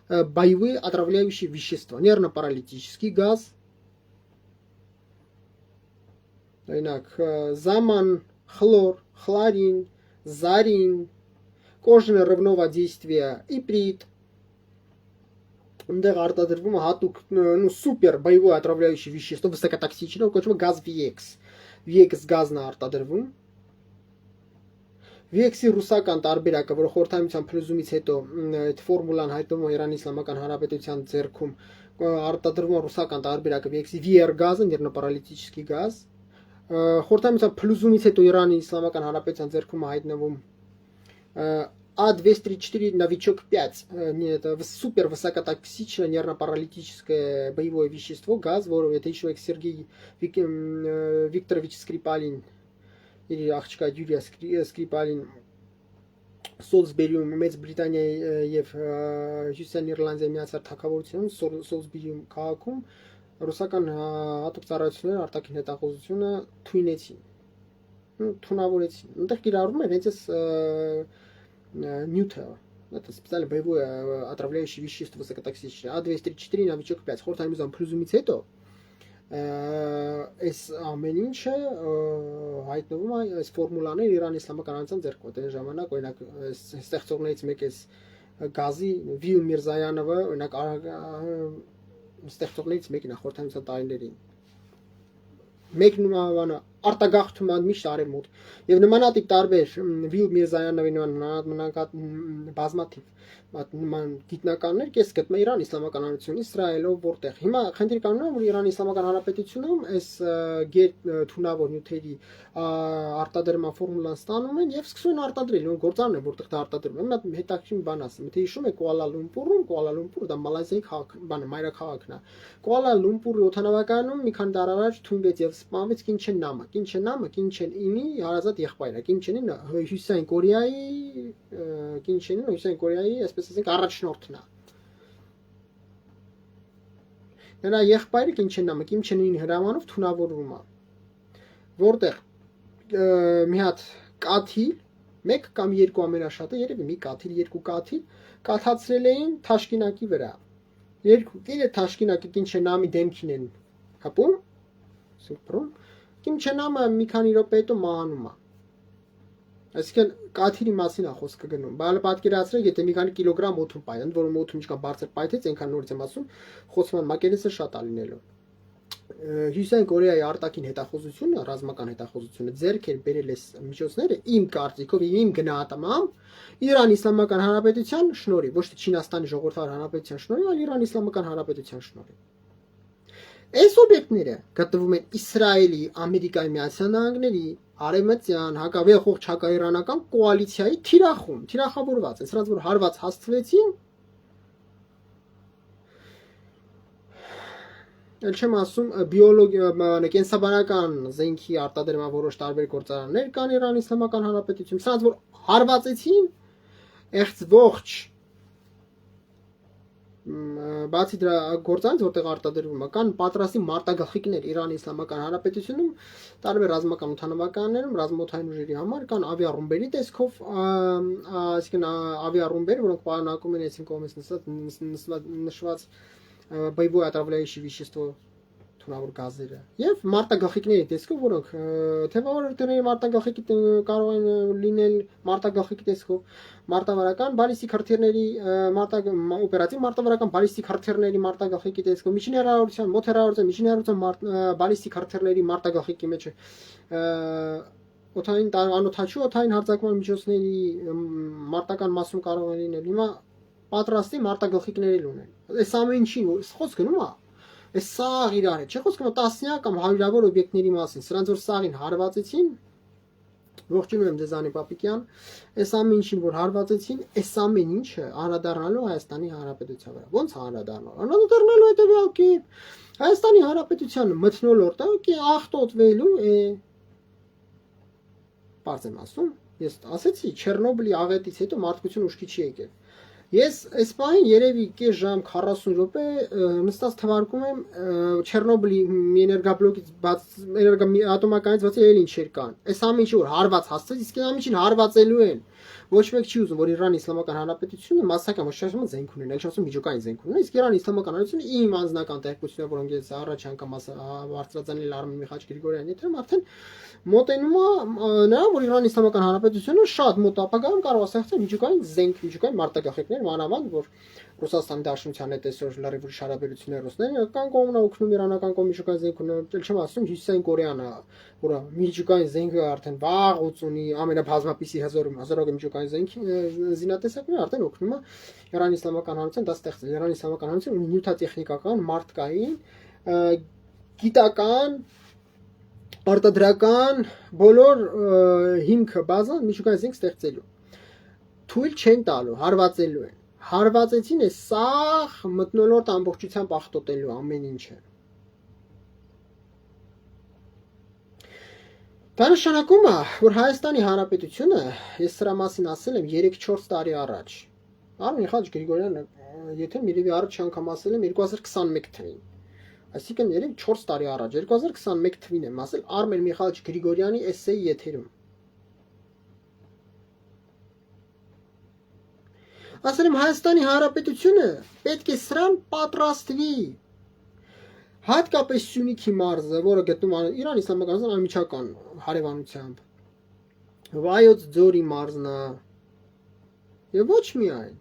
боевые отравляющие вещества, нервно-паралитический газ, օրինակ заман, хлор, хлорин, зарин, кожно-рывного действия, иприт, այնտեղ արտադրվում է հատուկ սուպեր боевое отравляющее вещество, высокотоксичное, կոչվում է գազ VX գազն է արտադրվում։ VX-ի ռուսական տարբերակը, որը խորհրդային փլուզումից հետո այդ ֆորմուլան հայտնվում է Իրանի Իսլամական Հանրապետության ձեռքում, արտադրվում է ռուսական տարբերակը VX-ի VR գազը, нервно-паралитический газ։ Խորհրդային փլուզումից հետո Իրանի Իսլամական Հանրապետության ձեռքում է հայտնվում А234 новичок 5, это супер высокотоксичное нервно-паралитическое боевое вещество, газ, որը եթե հիշում եք Սերգեյ Վիկտորովիչ Սկրիպալին իր աղջկա Յուրիա Սկրիպալին Սոլսբերիում Մեծ Բրիտանիայի եւ Հյուսիսային Իռլանդիայի միացյալ թագավորությունում Սոլսբերիում քաղաքում ռուսական հատուկ ծառայությունները արտաքին հետախուզությունը թույնեցին, թունավորեցին։ Այնտեղ կիրառում էր հենց այս նյութը, это специально боевое отравляющее вещество высокотоксичное, А234 новичок 5 խորհրդային փլուզումից հետո այս ամեն ինչը հայտնվում է այս ֆորմուլաներ Իրանի իսլամական հանրության ձեռքում։ Այդ ժամանակ օրինակ ստեղծողներից մեկը գազի Վիլ Միրզայանովը օրինակ ստեղծողներից մեկն է խորհրդային տարիներին։ Մեկն ուրեմն արտագաղթում է միշտ արևմուտք եւ նմանատիպ տարբեր Վիլ Միրզայանովի բազմաթիվ նման գիտնականներ կես գտնում Իրան իսլամական հանրություն Իսրայելով որտեղ հիմա խնդիր կա որ Իրանի իսլամական հանրապետությունում այս թունավոր նյութերի արտադրման ֆորմուլան ստանում են եւ սկսում են արտադրել ու գործարն է որտեղ դա արտադրում են մի հետաքրքիր բան ասեմ թե հիշում եք Կուալա Լումպուր դա մալազիայի քաղաք բանը մայրաքաղաքն է Կուալա Լումպուրի օդանավակայանում մի քանի դար առաջ թույնվեց եւ սպանվեց Կինչեն Ինի հարազատ եղբայրը Կինչենին Հյուսիսային Կորեայի այսպես ասենք առաջնորդն է նրա եղբայրը Կինչենին հրամանով թունավորվում է որտեղ մի հատ կաթիլ մեկ կամ երկու ամենաշատը երևի մի կաթիլ երկու կաթիլ կաթացրել էին թաշկինակի վրա երկու կիրը թաշկինակի Կինչենամի դեմքին են հապում սուպրում Կինչենամը մի քանի րոպե հետո մահանում է այսինքն կաթիլի մասին է խոսքը գնում բալը պատկերացրեք եթե մի քանի կիլոգրամ օդում պայթեն որում օդում ինչքան բարձր պայթեց այնքան նորից եմ ասում խոսման մակերեսը շատ է լինելու Հյուսիսային Կորեայի արտաքին հետախուզությունը ռազմական հետախուզությունը ձեռք էր բերել այս միջոցները իմ կարծիքով եւ իմ գնահատմամբ Իրանի իսլամական հանրապետության շնորհիվ ոչ թե Չինաստանի ժողովրդավար հանրապետության շնորհիվ այլ Իրանի իսլամական հանրապետության շնորհիվ Այս օբյեկտները գտնվում են Իսրայելի, Ամերիկայի Միացյալ Նահանգների, Արևմտյան, հակավեղող հակաիրանական կոալիցիայի թիրախավորված են, սրանց որ հարված հասցվեցին Էլ չեմ ասում կենսաբանական զենքի արտադրման որոշ տարբեր գործարաններ կան Իրանի իսլամական հանրապետությունում, սրանց որ հարվածեցին եղծ ողջ բացի դրա գործանից որտեղ արտադրվում է կան պատրաստի մարտագլխիկներ Իրանի իսլամական հանրապետությունում տարբեր ռազմական օդանավականներում ռազմաօդային ուժերի համար կան ավիառումբերի տեսքով այսինքն ավիառումբեր որոնք պարունակում են այսին կողմից նշված боевое отравляющее вещество թունավոր գազերը եւ մարտագլխիկների տեսքով որոնք թեւավորների մարտագլխիկի կարող են լինել մարտագլխիկի տեսքով մարտավարական բալիստիկ հրթիռների օպերատիվ մարտավարական բալիստիկ հրթիռների մարտագլխիկի տեսքով միջին հեռավորության մոտ հեռավորության միջին հեռավորության բալիստիկ հրթիռների մարտագլխիկի մեջ օթային անօթաչու օթային հարձակման միջոցների մարտական մասում կարող են լինել հիմա պատրաստի մարտագլխիկների ունեն այս ամեն ինչին խոսք գնում է այս սաղ իրար է չէ խոսք գնում տասնյակ կամ հարյուրավոր օբյեկտների մասին սրանց որ սաղին հարվածեցին ողջունում եմ ձեզ Անի Պապիկյան այս ամեն ինչին որ հարվածեցին այս ամեն ինչը անդրադառնալու Հայաստանի Հանրապետության վրա ոնց անդրադառնալու հետեւյալ կերպ Հայաստանի Հանրապետության մթնոլորտը ախտոտվելու է բարձ եմ ասում ես ասեցի Չեռնոբիլի աղետից հետո մարդկություն ուշքի չի եկել Ես այս պահին երևի կես ժամ 40 րոպե նստած թվարկում եմ Չեռնոբիլի էներգաբլոկից բաց ատոմականից բացի էլ ինչեր կան։ Այս ամեն ինչը որ հարված հասցրեց, իսկ ամեն ինչին հարվածելու են։ Ոչ մեկ չի ուզում որ Իրանի իսլամական հանրապետությունը մասսական ոչնչացման զենք ունենա, այլ չասում միջուկային զենք ունենա, իսկ Իրանի իսլամական հանրապետությունը իմ անձնական տեղեկությունները, որոնք ես առաջ անգամ բարձրացանել Արմեն Միխաիլ Գրիգորյանի հետ եմ արդեն մոտենում է նրան, որ Իրանի իսլամական հանրապետությունը շատ մոտ ապագայում կարող է ստեղծել միջուկային զենք, միջուկային մարտագաղթիկներ, մանավանդ որ Ռուսաստանի Դաշնության հետ այսօր լրիվ ուրիշ հարաբերություններ Ռուսները կան կողմն օգնում իրանական կողմի միջուկային զենք ունենալ, չեմ ասում Հյուսիսային Կորեան, որը միջուկային զենքը արդեն վաղուց ունի ամենաբազմապիսի հազարավոր միջուկային զենքի զինատեսակներ արդեն օգնում է Իրանի իսլամական հանրության դա ստեղծել։ Իրանի իսլամական հանրությունը ունի նյութատեխնիկական, մարդկային, գիտական արտադրական բոլոր հիմքը բազան միջուկային զենք ստեղծելու թույլ չեն տալու հարվածելու են հարվածեցին է սաղ մթնոլորտ ամբողջությամբ ախտոտելու ամեն ինչը դա նշանակում է որ Հայաստանի Հանրապետությունը ես սրա մասին ասել եմ 3-4 տարի առաջ Արմեն Միխաիլ Գրիգորյանը եթե միրևի առաջ անգամ ասել եմ 2021 թվականին Այսինքն երեք 4 տարի առաջ 2021 թվին եմ ասել Արմեն Միխայելիչ Գրիգորյանի էսսեի եթերում։ Ասել եմ Հայաստանի Հանրապետությունը պետք է սրան պատրաստվի։ Հատկապես Սյունիքի մարզը, որը գտնվում է Իրան Իսլամական անմիջական հարևանությամբ, Վայոց ձորի մարզն է, եւ ոչ միայն։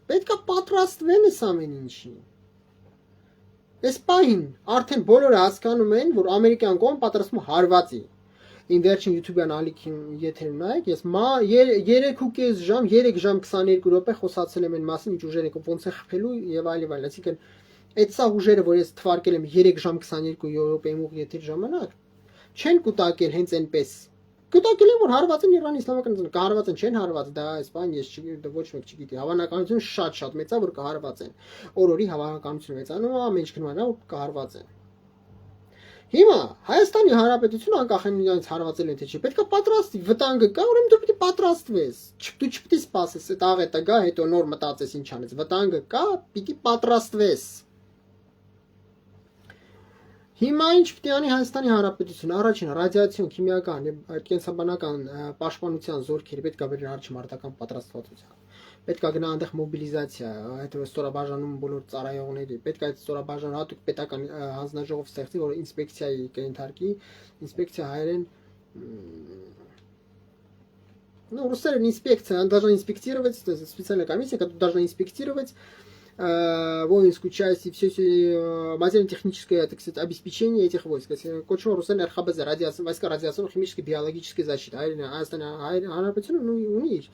Պետք է պատրաստվեն այս ամեն ինչին։ Այս պահին արդեն բոլորը հասկանում են, որ ամերիկյան կողմը պատրաստվում հարվածի։ Իմ վերջին YouTube-յան ալիքին եթերում նայեք, ես 3.5 ժամ, 3 ժամ 22 րոպե խոսացել եմ այն մասին, ինչ ուժեր եք ոնց է խփելու եւ այլ եւ այլ։ Այսինքն այդ սա ուժերը, որ ես թվարկել եմ 3 ժամ 22 րոպեի ուղ եթեր ժամանակ, չեն կուտակել հենց այնպես։ Կուտակել են, որ հարված են Իրանի իսլամական կհարված են, չեն հարված, դա այս բան ես ոչ մեկ չգիտի։ Հավանականությունը շատ մեծ է, որ կհարված են։ Օրորի հավանականությունը մեծանում է, ամեն ինչ գնում է, որ կհարված են։ Հիմա Հայաստանի Հանրապետությունը անկախ նրանից հարվածել են թե չէ, պետք է պատրաստվի, վտանգը կա, ուրեմն դու պետք է պատրաստվես։ Դու չպետք է սպասես, այդ աղետը գա, հետո նոր մտածես ինչ անես։ Վտանգը կա, պիտի պատրաստվես։ Հիմա ինչ պիտի անի Հայաստանի Հանրապետությունը, առաջին ռադիացիոն, քիմիական եւ կենսաբանական պաշտպանության զորքերը պետք է բերեն առաջ մարտական պատրաստվածության։ Պետք է գնա այնտեղ մոբիլիզացիա, այդ ստորաբաժանում բոլոր ծառայողների, պետք է այդ ստորաբաժանը հատուկ պետական հանձնաժողով ստեղծի, որ ինսպեկցիայի կենթարկի, ինսպեկցիա հայերեն ну, русская инспекция, она должна инспектировать, специальная комиссия, которая должна инспектировать воинскую часть и все материально-техническое, так сказать, обеспечение этих войск. Кочо Русен РХБЗ, войска радиационно-химической, биологической защиты. Ну, у них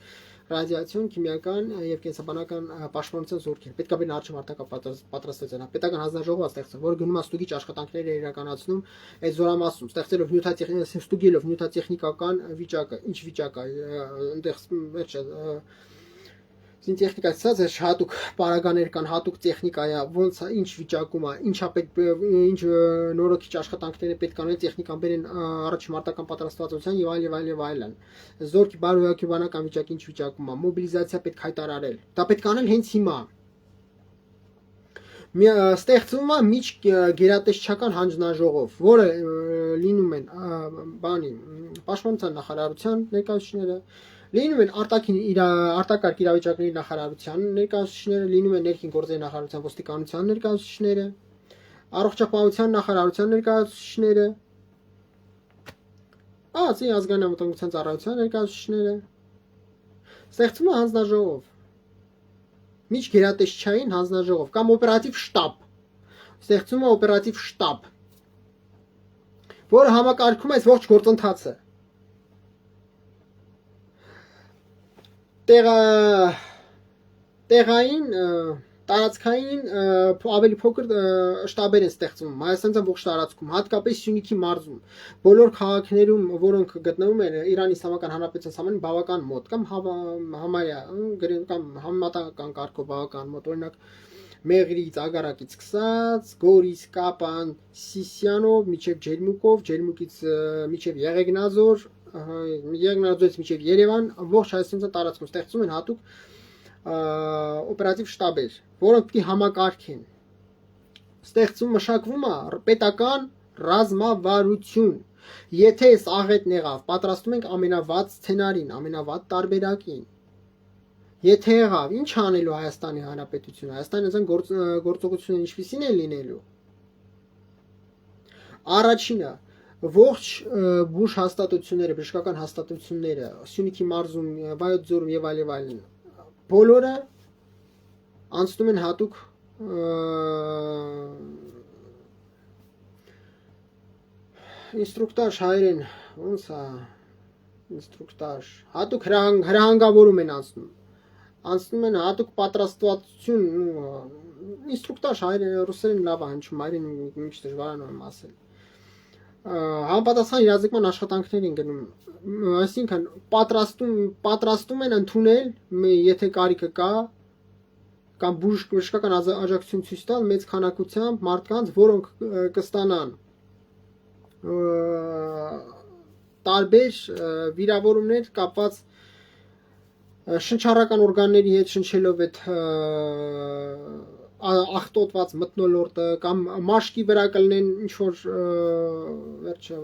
ռադիացիոն, քիմիական եւ կենսաբանական պաշտպանության զորքեր։ Պետք է բերեն արժի մարտական պատրաստվածության։ Պետական հանձնաժողով ստեղծել, որը գնում է ստուգիչ աշխատանքներ իրականացնում այդ զորամասում, ստեղծելով ստուգելով նյութատեխնիկական վիճակը, ինչ վիճակ է, այնտեղ տեխնիկա ցած է հատուկ պարագաներ կան, հատուկ տեխնիկա է, ոնց է, ինչ վիճակում է, ինչա պետք, ինչ նորոգիչ աշխատանքներ է պետք անել, տեխնիկան բերեն առաջ մարտական պատրաստվածության եւ այլ եւ այլ եւ այլն։ Զորքի բարոյական վիճակի ինչ վիճակում է, մոբիլիզացիա պետք հայտարարել։ Դա պետք անել հենց հիմա։ Ստեղծվում է միջ գերատեսչական հանձնաժողով, որը լինում են բանի պաշտպանության նախարարության ներկայացուցիչները, լինում են արտակարգ իրավիճակների նախարարության ներկայացուցիչները, լինում են ներքին գործերի նախարարության ոստիկանության ներկայացուցիչները, առողջապահության նախարարության ներկայացուցիչները, Ածի ազգային անվտանգության ծառայության ներկայացուցիչները, ստեղծվում է հանձնաժողով, միջ գերատեսչային հանձնաժողով կամ օպերատիվ շտաբ, ստեղծվում է օպերատիվ շտաբ, որը համակարգում է այս ողջ գործընթացը։ Տեղային տարածքային ավելի փոքր շտաբեր են ստեղծվում Հայաստանյան ողջ տարածքում, հատկապես Սյունիքի մարզում, բոլոր քաղաքներում, որոնք գտնվում են Իրանի Իսլամական Հանրապետության համանուն բավական մոտ կամ համարյա կամ համեմատական կարգով բավական մոտ, օրինակ Մեղրից, Ագարակից սկսած, Գորիս, Կապան, Սիսյանով, միջև Ջերմուկով, Ջերմուկից միջև Եղեգնաձոր, Եղեգնաձորից միջև Երևան, ողջ Հայաստանյան տարածքում ստեղծում են հատուկ օպերատիվ շտաբեր, որոնք պիտի համակարգեն։ Ստեղծում մշակվում է պետական ռազմավարություն։ Եթե այս աղետն եղավ, պատրաստում ենք ամենավատ սցենարին, ամենավատ տարբերակին։ Եթե եղավ, ինչ անելու Հայաստանի Հանրապետությունը, Հայաստանյան գործողությունները ինչպիսին են լինելու։ Առաջինը, ողջ բուժ հաստատությունները, բժշկական հաստատությունները, Սյունիքի մարզում, Վայոց ձորում եւ այլն, բոլորը անցնում են հատուկ ինստրուկտաժ հայերեն, ոնց է ինստրուկտաժ, հատուկ հրահանգավորում են անցնում են հատուկ պատրաստվածություն, ինստրուկտաժ հայերեն ռուսերեն լավ է հնչում, հայերեն մի քիչ դժվար է ասել։ Համապատասխան իրազեկման աշխատանքներին գնում, այսինքն պատրաստում են ընդունել, եթե կարիքը կա, կամ բժշկական աջակցություն ցույց տալ մեծ քանակությամբ մարդկանց, որոնք կստանան տարբեր վիրավորումներ կապված շնչառական օրգանների հետ, շնչելով այդ ախտոտված մթնոլորտը կամ մաշկի վրա կլինեն ինչ որ վերջը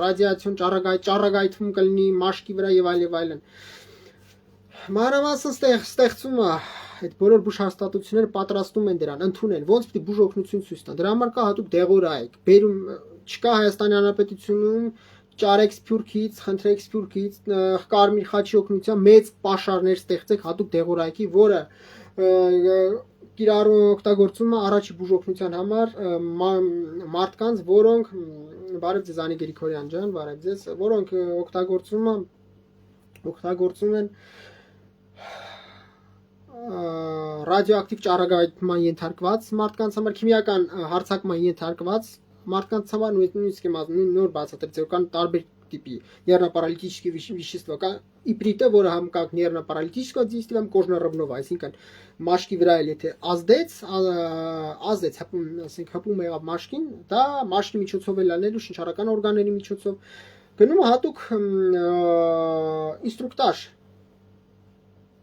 ռադիացիոն ճառագայթում կլինի մաշկի վրա եւ այլն։ Մանրամասն ստեղծում է այդ բոլոր բուժհաստատությունները պատրաստում են դրան, ընդունել, ոնց պիտի բուժօգնություն ցույց տան։ Դրա համար կա հատուկ դեղորայք, բերում չկա Հայաստանի Հանրապետությունում ճարեք Սփյուռքից, խնդրեք Սփյուռքից, Կարմիր խաչի օգնությամբ մեծ պաշարներ ստեղծեք հատուկ դեղորայքի, որը կիրառում օգտագործում է առաջի բուժօգնության համար մարդկանց, որոնք բարև ձեզ Անի Գրիգորյան ջան, բարև ձեզ, որոնք օգտագործում են ռադիոակտիվ ճառագայթման ենթարկված մարդկանց համար, քիմիական հարձակման ենթարկված մարդկանց համար նույնիսկ նոր բացատրեցի, որ կան տարբեր տիպի нервно-паралитические вещества, կա իպրիտը, որը համ կա нервно-паралитическое действие, համ կожно-рыбное, այսինքն մաշկի վրա էլ եթե ազդեց, ասենք հպում եղավ մաշկին, դա մաշկի միջոցով էլ անելու շնչառական օրգանների միջոցով գնում հատուկ ինստրուկտաժ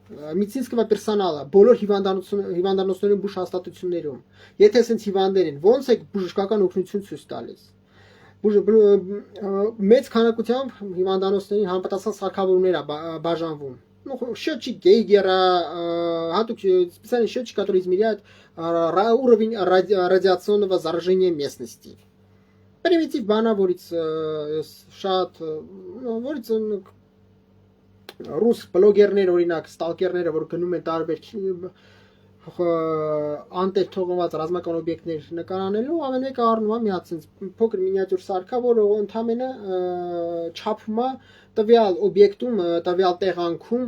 медицинского персонала բոլոր հիվանդանոցներում բուժհաստատություններում եթե ասենց հիվանդներ են ոնց է բժշկական օգնություն ցույց տալիս մեծ քանակությամբ հիվանդանոցներին համապատասխան սարքավորումներ է բաժանվում счетчик Гейгера հատուկ специальный счетчик который измеряет уровень радиационного заражения местности примитив բանա որից շատ որից ռուս բլոգերներ օրինակ ստալկերները որ գնում են տարբեր անտեր թողնված ռազմական օբյեկտներ նկարանելու ամեն մեկը առնում է մի հատ փոքր մինիատյուր սարքա որը ընդամենը չափում է տվյալ օբյեկտում տվյալ տեղանքում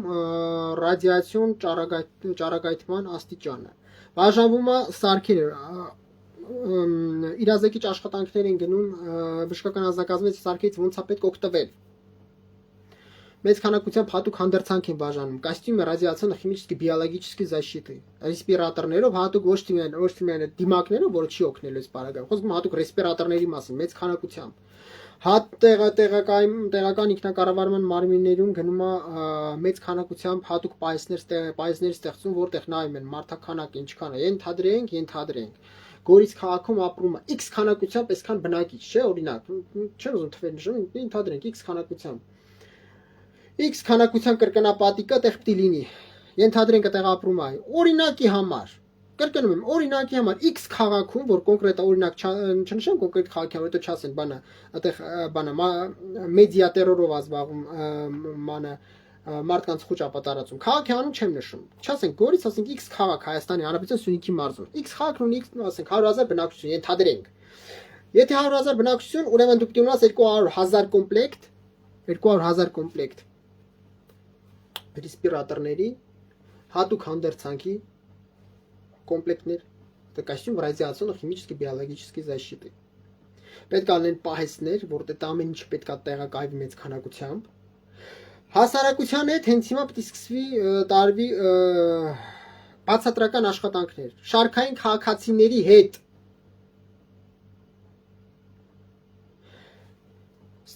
ռադիացիոն ճառագայթման աստիճանը բաժանվում է սարքերը իրազեկիչ աշխատանքներ են գնում բժշկական անձնակազմից սարքից ոնց է պետք օգտվել մեծ քանակությամբ հատուկ հանդերձանք են բաժանում կոստյումը радиационно-химической биологической защиты ռեսպիրատորներով հատուկ ոչ թե միայն դիմակներով որը չի օգնելու այս բարագայում խոսքում հատուկ ռեսպիրատորների մասին մեծ քանակությամբ տեղական ինքնակառավարման մարմիններում գնում է մեծ քանակությամբ հատուկ պայեսներ ստեղծում որտեղ նայում են մարդաքանակը ինչքան է ենթադրենք Գորիս քաղաքում ապրում է X քանակությամբ այսքան բնակիչ չէ օրինակ չեմ ուզում թվեր նշում ենթադրենք X քանակությամբ X քանակության կրկնապատիկը տեղ պիտի լինի։ Ենթադրենք այդտեղ ապրում է։ Օրինակի համար։ Կրկնում եմ, օրինակի համար X քաղաքում, որ կոնկրետ օրինակ չնշեմ կոնկրետ քաղաքի, հետո չասեն բանը, այդտեղ բանը մեդիա տերորով ազբաղում մանը մարդկանց խոճ ապատարածում։ Քաղաքի անուն չեմ նշում։ Չասենք Գորիս, ասենք X քաղաք Հայաստանի Հանրապետության Սյունիքի մարզում։ X քաղաքն ունի ասենք 100,000 բնակչություն, ենթադրենք։ Եթե 100,000 բնակչություն, ուրեմն դուք ունենաս 200,000 կոմպլեկտ, 200,000 կոմպլեկտ ռեսպիրատորների հատուկ հանդերձանքի կոմպլեկտներ это костюм радиационно-химической биологической защиты պետք է լինեն պահեստներ որտեղ ամեն ինչ պետք է տեղակայվի մեծ քանակությամբ հասարակության հետ հենց հիմա պետք է սկսվի տարվի բացատրական աշխատանքներ շարքային քաղաքացիների հետ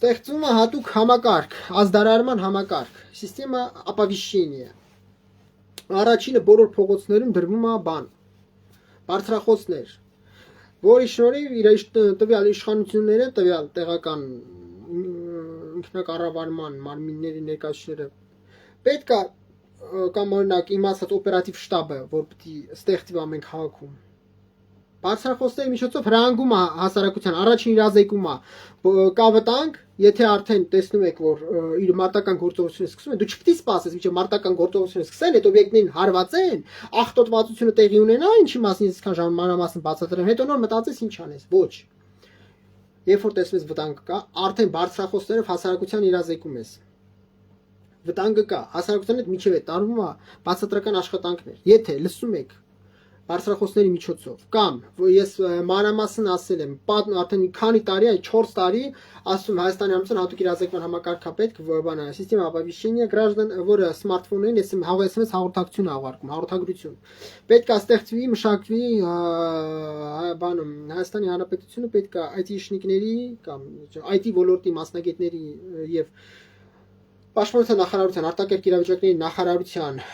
Ստեղծվում է հատուկ համակարգ, ազդարարման համակարգ, սիստեմա оповещения։ Առաջինը բոլոր փողոցներում դրվում է բան, բարձրախոսներ, որի շնորհիվ իր տվյալ իշխանությունները, տվյալ տեղական ինքնակառավարման մարմինների ներկայացուցիչները պետք է կամ օրինակ իմ ասած օպերատիվ շտաբը, որ պիտի ստեղծվի ամեն քաղաքում Բարձրախոսների միջոցով հրահանգում է հասարակության առաջին իրազեկում է կա վտանգ եթե արդեն տեսնում եք որ իր մարտական գործողությունը սկսում է դու չպետք է սպասես մինչև մարտական գործողությունը սկսեն այդ օբյեկտներին հարվածեն ախտոտվածությունը տեղի ունենա ինչի մասին ես քան ժամ մանրամասն բացատրեմ հետո նոր մտածես ինչ անես ոչ երբ որ տեսնես վտանգ կա արդեն բարձրախոսներով հասարակության իրազեկում ես վտանգը կա հասարակության հետ միջև է տարվում է բացատրական աշխատանքներ եթե լսում եք Բարձրախոսների միջոցով կամ ես մանրամասն ասել եմ արդեն քանի տարի այ 4 տարի ասում Հայաստանի Հանրապետության հատուկ իրազեկման համակարգապետ բանը սիստեմա оповещения граждан որը սմարթֆոններին ես SMS հաղորդակցություն աղարկում հաղորդագրություն պետք է ստեղծվի մշակվի բանը Հայաստանի Հանրապետությունը պետք է IT-շնիկների կամ IT ոլորտի մասնագետների եւ Պաշտպանության նախարարության արտակարգ իրավիճակների նախարարության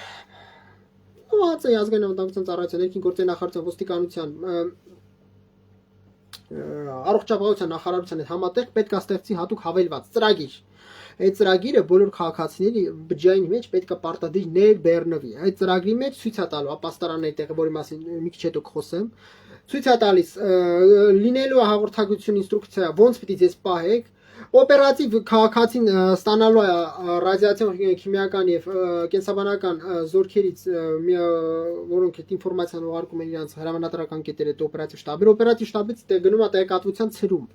կոչված է ազգային անվտանգության ծառայության, ներքին գործերի նախարարության, ոստիկանության, առողջապահության նախարարության հետ համատեղ պետք է ստեղծի հատուկ հավելված ծրագիր։ Այդ ծրագիրը բոլոր քաղաքացիների բջջային մեջ պետք է պարտադիր ներբեռնվի։ Այդ ծրագրի մեջ ցույց է տալու ապաստարանների տեղը, որի մասին մի քիչ հետո կխոսեմ, ցույց է տալիս լինելու հաղորդակցություն ինստրուկցիա, ոնց պիտի ձեզ պահեք, օպերատիվ քաղաքացին ստանալու է ռադիացիոն, քիմիական եւ կենսաբանական զորքերից, որոնք այդ ինֆորմացիան ուղարկում են իրենց հրամանատարական կետերը օպերատիվ շտաբը, օպերատիվ շտաբից գնում է տեղեկատվության ցրում։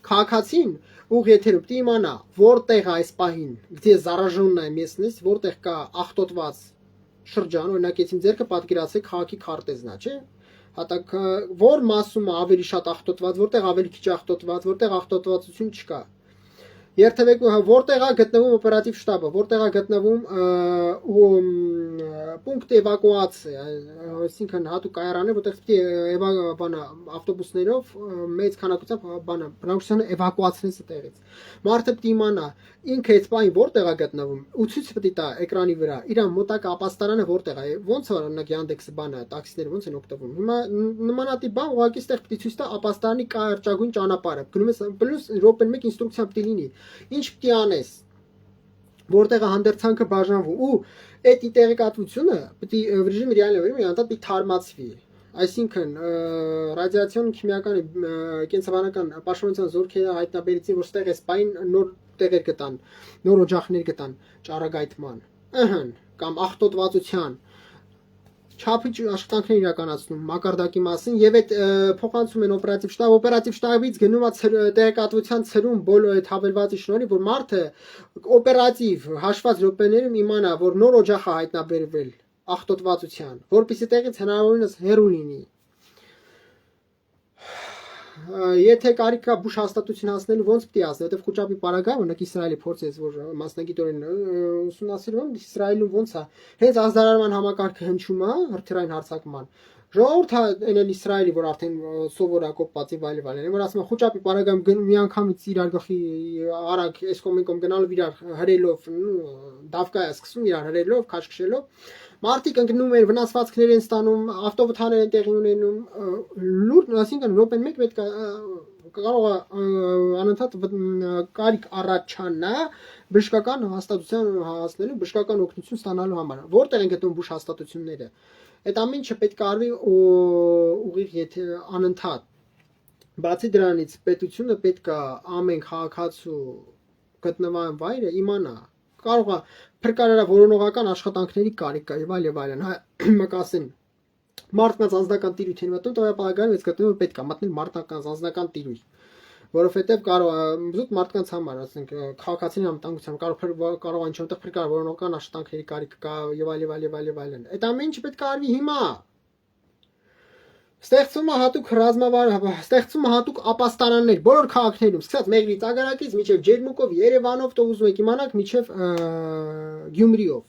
Քաղաքացին ուղ եթերում պիտի իմանա, որտեղ է այս պահին, где зараженная местность, որտեղ կա աղտոտված շրջան, օրինակ եթե ձերքը պատկերացեք քաղաքի քարտեզն է, չէ՞։ Հատակ որ մասում ավելի շատ աղտոտված, որտեղ ավելի քիչ աղտոտված, որտեղ աղտոտվածություն չկա։ Երթևեք որտեղ է գտնվում օպերատիվ շտաբը, որտեղ է գտնվում պունկտ էվակուացիա, այսինքն հատուկ կայարան է, որտեղ պիտի ավտոբուսներով մեծ քանակությամբ բնակչությանը էվակուացնես տեղից։ Մարդը պիտի իմանա ինքը այդ բանը որտեղ է գտնվում, ու ցույց պիտի տա էկրանի վրա, իր մոտակա ապաստարանը որտեղ է, ոնց է օրինակ Yandex-ը բանը, տաքսիները ոնց են օգտվում։ Հիմա նմանատիպ բան ուղղակի ստեղ պիտի ցույց տա ապաստարանի կարճագույն ճանապարհը։ Գնում ես պլյուս րոպեն մեկ ինստրուկցիա պիտի լինի։ Ինչ պիտի անես, որտեղ է հանդերձանքը բաժանվում, ու այդ տեղեկատվությունը պիտի ռեժիմ ռեալիայում իրանտա պիտի թարմացվի։ Այսինքն ռադիացիոն, քիմիական, կենսաբանական պաշտպանության զորքերը հայտնաբերեցին, որ ստեղ էս բային նոր տեղեր գտան, նոր օջախներ գտան ճառագայթման, կամ աղտոտվածության չափի աշխատանքներ իրականացնում մակարդակի մասին եւ այդ փոխանցում են օպերատիվ շտաբից գնում է տեղեկատվության ցրում բոլոր այդ հավելվածի շնորհիվ, որ մարդը օպերատիվ հաշված րոպեներում իմանա, որ նոր օջախ է հայտնաբերվել աղտոտվածության, որպեսզի տեղից հնարավորինս հեռու լինի։ Եթե կարիք կա բուժ հաստատություն հասնելու, ոնց պիտի ասնի, որտեղ Խուճապի պարագայում, օրինակ Իսրայելի փորձեց, որ մասնագիտորեն ուսումնասիրում, Իսրայելում ոնց է, հենց ազդարարման համակարգը հնչում է հրթիռային հարձակման։ Ժողովուրդը այնել Իսրայելի, որ արդեն սովոր է կոպված եւ այլն, որ ասում են Խուճապի պարագայում մի անգամից իրար գլխի արագ այս կողմեն գնալով իրար հրելով, դավկա է սկսում իրար հրելով, քաշքշելով։ Մարդիկ ընկնում են, վնասվածքներ են ստանում, ավտովթարներ են տեղի ունենում, լուրջ, այսինքն րոպեն մեկ պետք է կարող է անընդհատ կարիք առաջանա բժշկական հաստատության հասնելու, բժշկական օգնություն ստանալու համար։ Որտեղ են գտնվում բուժ հաստատությունները։ Այդ ամեն ինչը պետք է արվի ուղիղ եթե անընդհատ։ Բացի դրանից պետությունը պետք է ամեն քաղաքացու գտնվան վայրը իմանա։ Կարող է փրկարարավ որոնողական աշխատանքների կարիք կա եւ այլն, մկասեն մարդկանց անձնական տիրույթին մտնում, տվյալապահական ես գտնում որ պետք է մտնել մարդկանց անձնական տիրույթ, որովհետեւ կարող է զուտ մարդկանց համար, ասենք քաղաքացիների անվտանգությամբ կարող է ինչ-որ տեղ փրկարարավ որոնողական աշխատանքների կարիք կա եւ այլն։ Այդ ամեն ինչը պետք է արվի հիմա։ Ստեղծում է հատուկ ապաստարաններ բոլոր քաղաքներում, սկսած Մեղրից, Ագարակից, մինչև Ջերմուկով, Երևանով, տո ուզում եք իմանաք, մինչև Գյումրիով,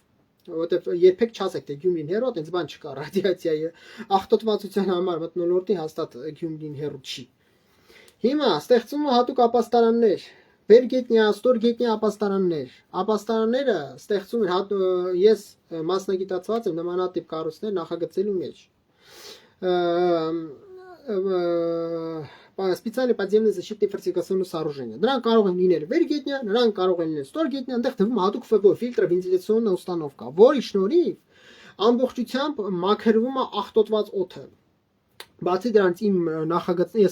որովհետև երբեք չասեք, թե Գյումրին հեռու է, այդպես բան չկա, ռադիացիայի աղտոտվածության համար մթնոլորտի հաստատ Գյումրին հեռու չի։ Հիմա ստեղծում է հատուկ ապաստարաններ, վերգետնյա, ստորգետնյա ապաստարանները ստեղծում են, ես մասնագիտացված եմ նմանատիպ կառույցներ նախագծելու մեջ։ Специальные подземные защитные фортификационные сооружения. Նրանք կարող են լինել վերգետնյա, նրանք կարող են լինել ստորգետնյա, այնտեղ դվում հատուկ ՖԲ ֆիլտրավենտիլյացիոնная установка, որի շնորհիվ ամբողջությամբ մաքրվում է աղտոտված օդը։ Բացի դրանից իմ նախագծի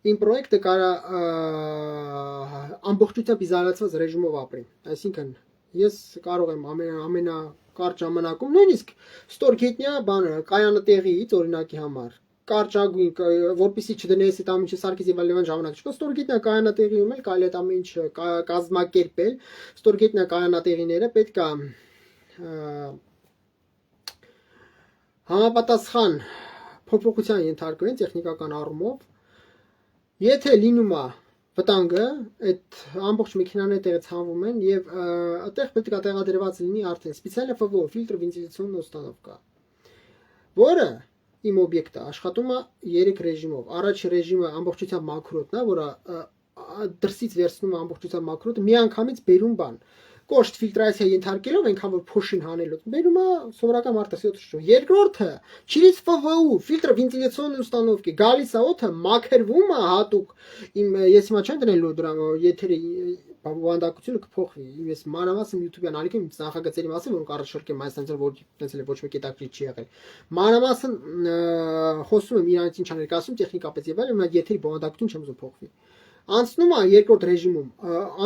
պրոյեկտը կարա ամբողջությամբ իզոլացված ռեժիմով ապրի։ Այսինքն ես կարող եմ ամենակարճ ժամանակում նույնիսկ ստորգետնյա բանը կայանը տեղից օրինակի համար կարճագույն, որպեսզի չդնես այդ ամեն ինչը սարքից եւ այլն ժամանակ չկա, ստորգետնյա կայանատեղիում էլ կարելի է այդ ամեն ինչը կազմակերպել։ Ստորգետնյա կայանատեղիները պետք է համապատասխան փոփոխության ենթարկվեն տեխնիկական առումով։ Եթե լինում է վտանգը, այդ ամբողջ մեքենաները տեղից հանվում են եւ այդտեղ պետք է տեղադրված լինի արդեն սպეციальная ՖԲ ֆիլտրավենտիլյացիոնная установка, որը իմ օբյեկտը աշխատում է 3 ռեժիմով։ Առաջին ռեժիմը ամբողջությամբ մակրոտն է, որը դրսից վերցնում է ամբողջությամբ մակրոտը, միանգամից բերում բան, կոշտ ֆիլտրացիա ենթարկելով այնքան որ փոշին հանելով բերում է սովորական մարդը 7 երկրորդը через ФВУ фильтр вентиляционной установки գալիս է օդը մաքրվում է հատուկ իմ ես հիմա չեմ դնելու դրան եթերի բովանդակությունը կփոխվի ես մանրամասն YouTube-յան ալիքեմ նախագծերի մասին որոնք առաջարկեմ այսինքն որ տենց էլ ոչ մեկ հետաքրքիր չի եղել մանրամասն խոսում եմ իրանից ինչ ներկայացում տեխնիկապես եւ այլն եթերի բովանդակություն չեմ ուզում փոխվի անցնում է երկրորդ ռեժիմում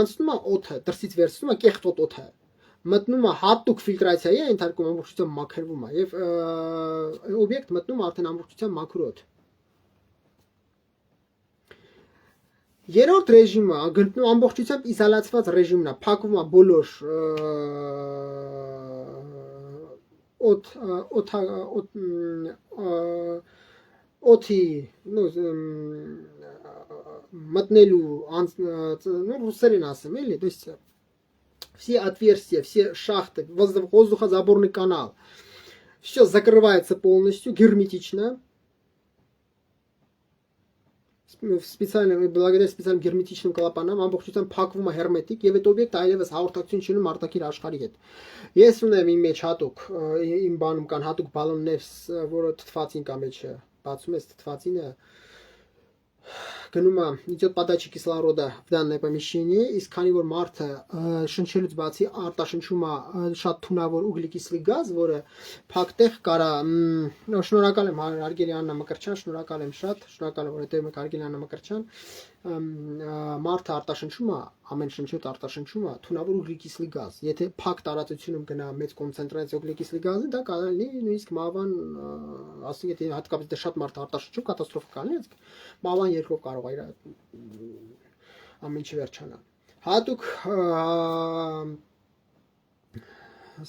անցնում է օդը դրսից վերցնում է կեղտոտ օդը մտնում է հատուկ ֆիլտրացիայի ենթարկում ամբողջությամբ մաքրվում է եւ օբյեկտ մտնում է արդեն ամբողջությամբ մաքուր օդ Երրորդ ռեժիմը գտնվում ամբողջությամբ իզոլացված ռեժիմն է, փակվում է բոլոր օդի, մտնելու ռուսերեն ասեմ, էլի, то есть все отверстия, все шахты, воздухозаборный канал, все закрывается полностью, герметично. Благодаря специальным герметичным клапанам ամբողջությամբ փակվում է հերմետիկ եւ այդ օբյեկտը այլևս հաղորդակցություն չի ունում արտաքին աշխարհի հետ։ Ես ունեմ իմ մեջ հատուկ իմ բանում կան հատուկ բալոններ, որը թթվածին կա մեջը, բացում ես թթվածինը գնում է идет подача кислорода в данное помещение, իսկ քանի որ մարդը շնչելուց բացի արտաշնչում է շատ թունավոր ուգլեկիսլի գազ, որը փակտեղ կարա շնորհակալ եմ Հարգելի Աննա Մկրտչյան, շնորհակալ եմ շատ, շնորհակալ եմ որ հետևում եք Հարգելի Աննա Մկրտչյան, մարդը արտաշնչում է, ամեն շնչոտ արտաշնչում է թունավոր ուգլեկիսլի գազ, եթե փակ տարածությունում գնա մեծ կոնցենտրացիա ուգլեկիսլի գազի, դա կարող է նույնիսկ մահվան, ասենք եթե հատկապես դե շատ մարդ արտաշնչում կատաստրոֆա կլինի, իսկ մահվան երկրով կարող է ամեն ինչի վերջանա։ Հատուկ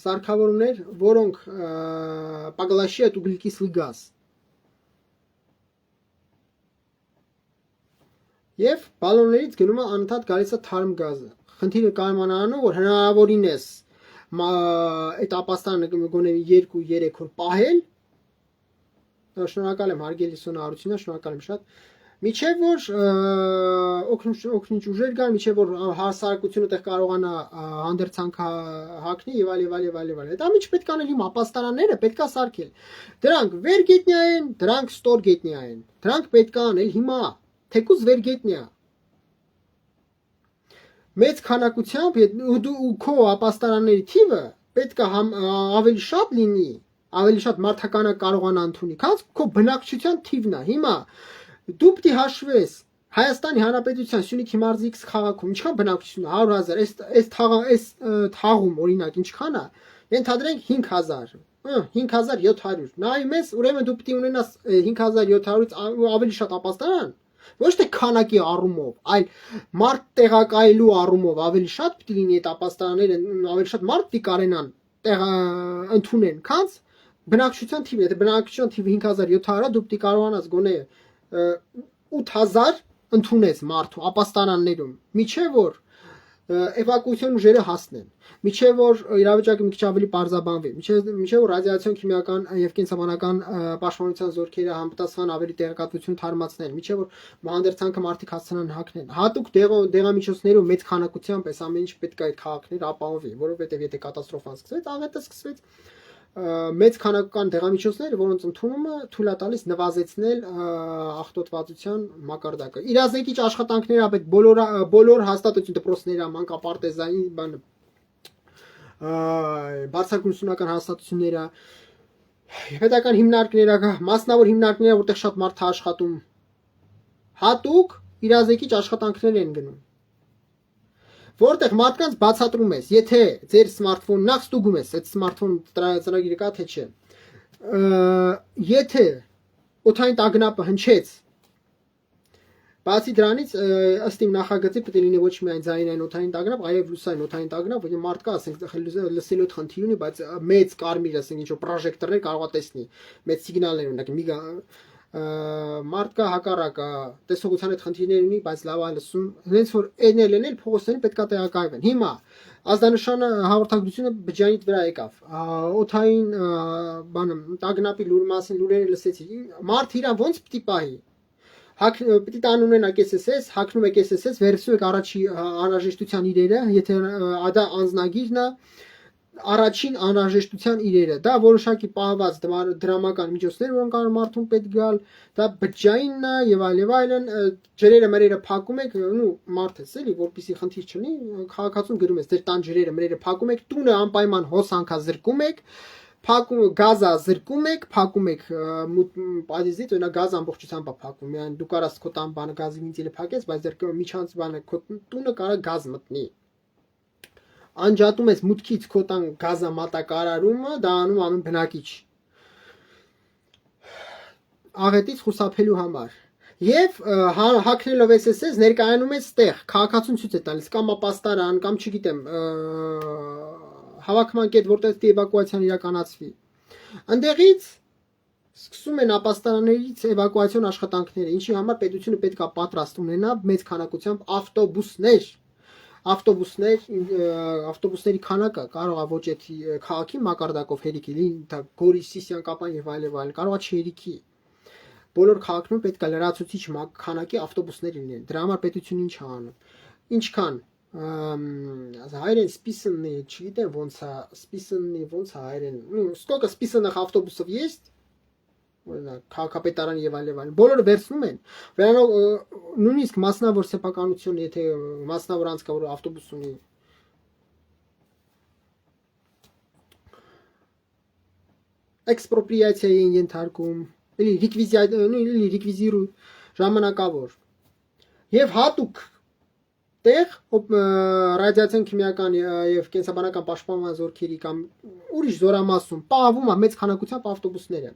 սարքավորումներ, որոնք поглощают углекислый газ Եվ բալոններից գնում է անընդհատ գալիս է թարմ գազը։ Խնդիրը կայմանանում, որ հնարավորինս այդ ապաստանը գոնե 2-3 օր պահել։ Շնորհակալ եմ Հարգելի Սոնա Արությունյան, շնորհակալ եմ շատ։ Միջև որ օգնիչ ուժեր կան, միջև որ հասարակությունը տեղ կարողանա հանդերձանք հագնի եւ այլ եւ այլ եւ այլ եւ այլ։ Դա ինչ պետք է անել հիմա ապաստարանները պետք է սարքել։ Դրանք վերգետնյա են, դրանք ստորգետնյա են։ Դրանք պետք է անել հիմա Թեկուզ վերգետնյա մեծ քանակությամբ ու քո ապաստարանների թիվը պետք է ավելի շատ լինի, ավելի շատ մարդականը կարողանա ընդունի, քան քո բնակչության թիվն է։ Հիմա դու պետք է հաշվես Հայաստանի Հանրապետության Սյունիքի մարզի X քաղաքում ինչքան բնակչություն է 100,000, այս թաղում օրինակ ինչքան է, ենթադրենք 5,000, 5,700։ Նայում ես, ուրեմն դու պետք է ունենաս 5,700-ից ավելի շատ ապաստարան Ոչ թե քանակի առումով, այլ մարդ տեղակայելու առումով ավելի շատ պետք է լինի այդ ապաստարանները, ավելի շատ մարդ պետք է կարենան ընդունեն, քան բնակչության թիվը, եթե բնակչության թիվը 5,700-ը, դու պետք է կարողանաս գոնե 8,000 ընդունես մարդու ապաստարաններում, միջև որ էվակուացիոն ուժերը հասնեն, միջև որ իրավիճակը մի քիչ ավելի պարզաբանվի, միջև որ ռադիացիոն քիմիական եւ կենսաբանական պաշտպանության զորքերը համապատասխան ավելի տեղեկատվություն թարմացնեն, միջև որ հանդերձանքը մարդիկ հասցնան հակնեն։ Հատուկ դեղամիջոցներով մեծ քանակությամբ այս ամեն ինչ պետք է այդ քաղաքներ ապահովի, որովհետեւ եթե կատաստրոֆան սկսվեց, աղետը սկսվեց մեծ քանակական դեղամիջոցները, որոնց ընդունումը թույլ է տալիս նվազեցնել աղտոտվածության մակարդակը։ Իրազեկիչ աշխատանքները պետք բոլոր հաստատություն դպրոցները, մանկապարտեզային բան բարձրագույնսունական հաստատությունները, պետական հիմնարկները, մասնավոր հիմնարկները, որտեղ շատ մարդ է աշխատում, հատուկ իրազեկիչ աշխատանքներ են գնում։ Որտեղ մարդկանց բացատրում ես, եթե ձեր սմարթֆոն նախ ստուգում ես, այդ սմարթֆոն ծրագիրը կա թե չէ։ Եթե օդային տագնապը հնչեց, բացի դրանից ըստ իմ նախագծի պետք է լինի ոչ միայն ձայնային օդային տագնապ, այլև լուսային օդային տագնապ, որը մարդկա, ասենք, լսելու խնդիր ունի, բայց մեծ կարմիր, ասենք, ինչ-որ պրոժեկտորներ կարող է տեսնի, մեծ սիգնալներ ունի, մարդկա հակառակը տեսողության այդ խնդիրներ ունի, բայց լավ է լսում, հենց որ էնել փողոցներին պետք է տեղակայվեն։ Հիմա ազդանշանը հաղորդագրությունը բջջանիդ վրա եկավ։ Օդային բանը տագնապի լուր մասին լուրերը լսեցի։ Մարդ իրան ոնց պիտի պահի։ Պիտի տան ունենաք SSS, հագնում եք SSS, վերցնում եք առաջի անհրաժեշտության իրերը, եթե դա անձնագիրն է, առաջին անհրաժեշտության իրերը, դա որոշակի պահված դրամական միջոցներ, որոնք մարդուն պետք գալ, դա բջջայինն է եւ այլն, ջրերը մրերը փակում եք, ու մարդս էլի, որպեսի խնդիր չունի, քաղաքացուն գրում ես, ձեր տան ջրերը մրերը փակում եք, տունը անպայման հոսանքա զրկում եք, փակում գազա զրկում եք, փակում եք պատիզից, օրինակ գազը ամբողջությամբ է փակվում, միայն դու կարաս քո տան բանը գազի վինտիլը փակես, բայց ձեր միջանց բանը քո տունը կարա գազ մտնի։ Անջատում ես մուտքից քո տան գազա մատակարարումը, դա անում ամեն բնակիչ։ Աղետից խուսափելու համար։ Եվ հակնելով SSS ներկայանում ես տեղ, քաղաքացուն ցույց է տալիս, կամ ապաստարան, կամ չգիտեմ, հավաքման կետ, որտեղ էվակուացիան իրականացվի։ Այնտեղից սկսում են ապաստարաններից էվակուացիոն աշխատանքները, ինչի համար պետությունը պետք է պատրաստ ունենա մեծ քանակությամբ ավտոբուսների քանակը կարող է ոչ էթի քաղաքի մակարդակով հերիքի լինի, Գորի, Սիսիան, Կապան եւ այլն, կարող է չհերիքի։ Բոլոր քաղաքներում պետք է լրացուցիչ քանակի ավտոբուսներ լինեն։ Դրա համար պետությունը ինչ է անում։ Ինչքան հայերեն списанный, չգիտեմ ոնց է, списанный ոնց է հայերեն, сколько списанных автобусов есть, օրինակ քաղաքապետարան եւ այլն, բոլորը վերցնում են, վերանով նույնիսկ մասնավոր սեփականություն, եթե մասնավոր անձ կա, որ ավտոբուս ունի, էքսպրոպրիացիայի են ենթարկում, էլի ռեկվիզիրու ժամանակավոր եւ հատուկ տեղ ռադիացիոն քիմիական եւ կենսաբանական պաշտպանման զորքերի կամ ուրիշ զորամասում պահվում է մեծ քանակությամբ ավտոբուսները։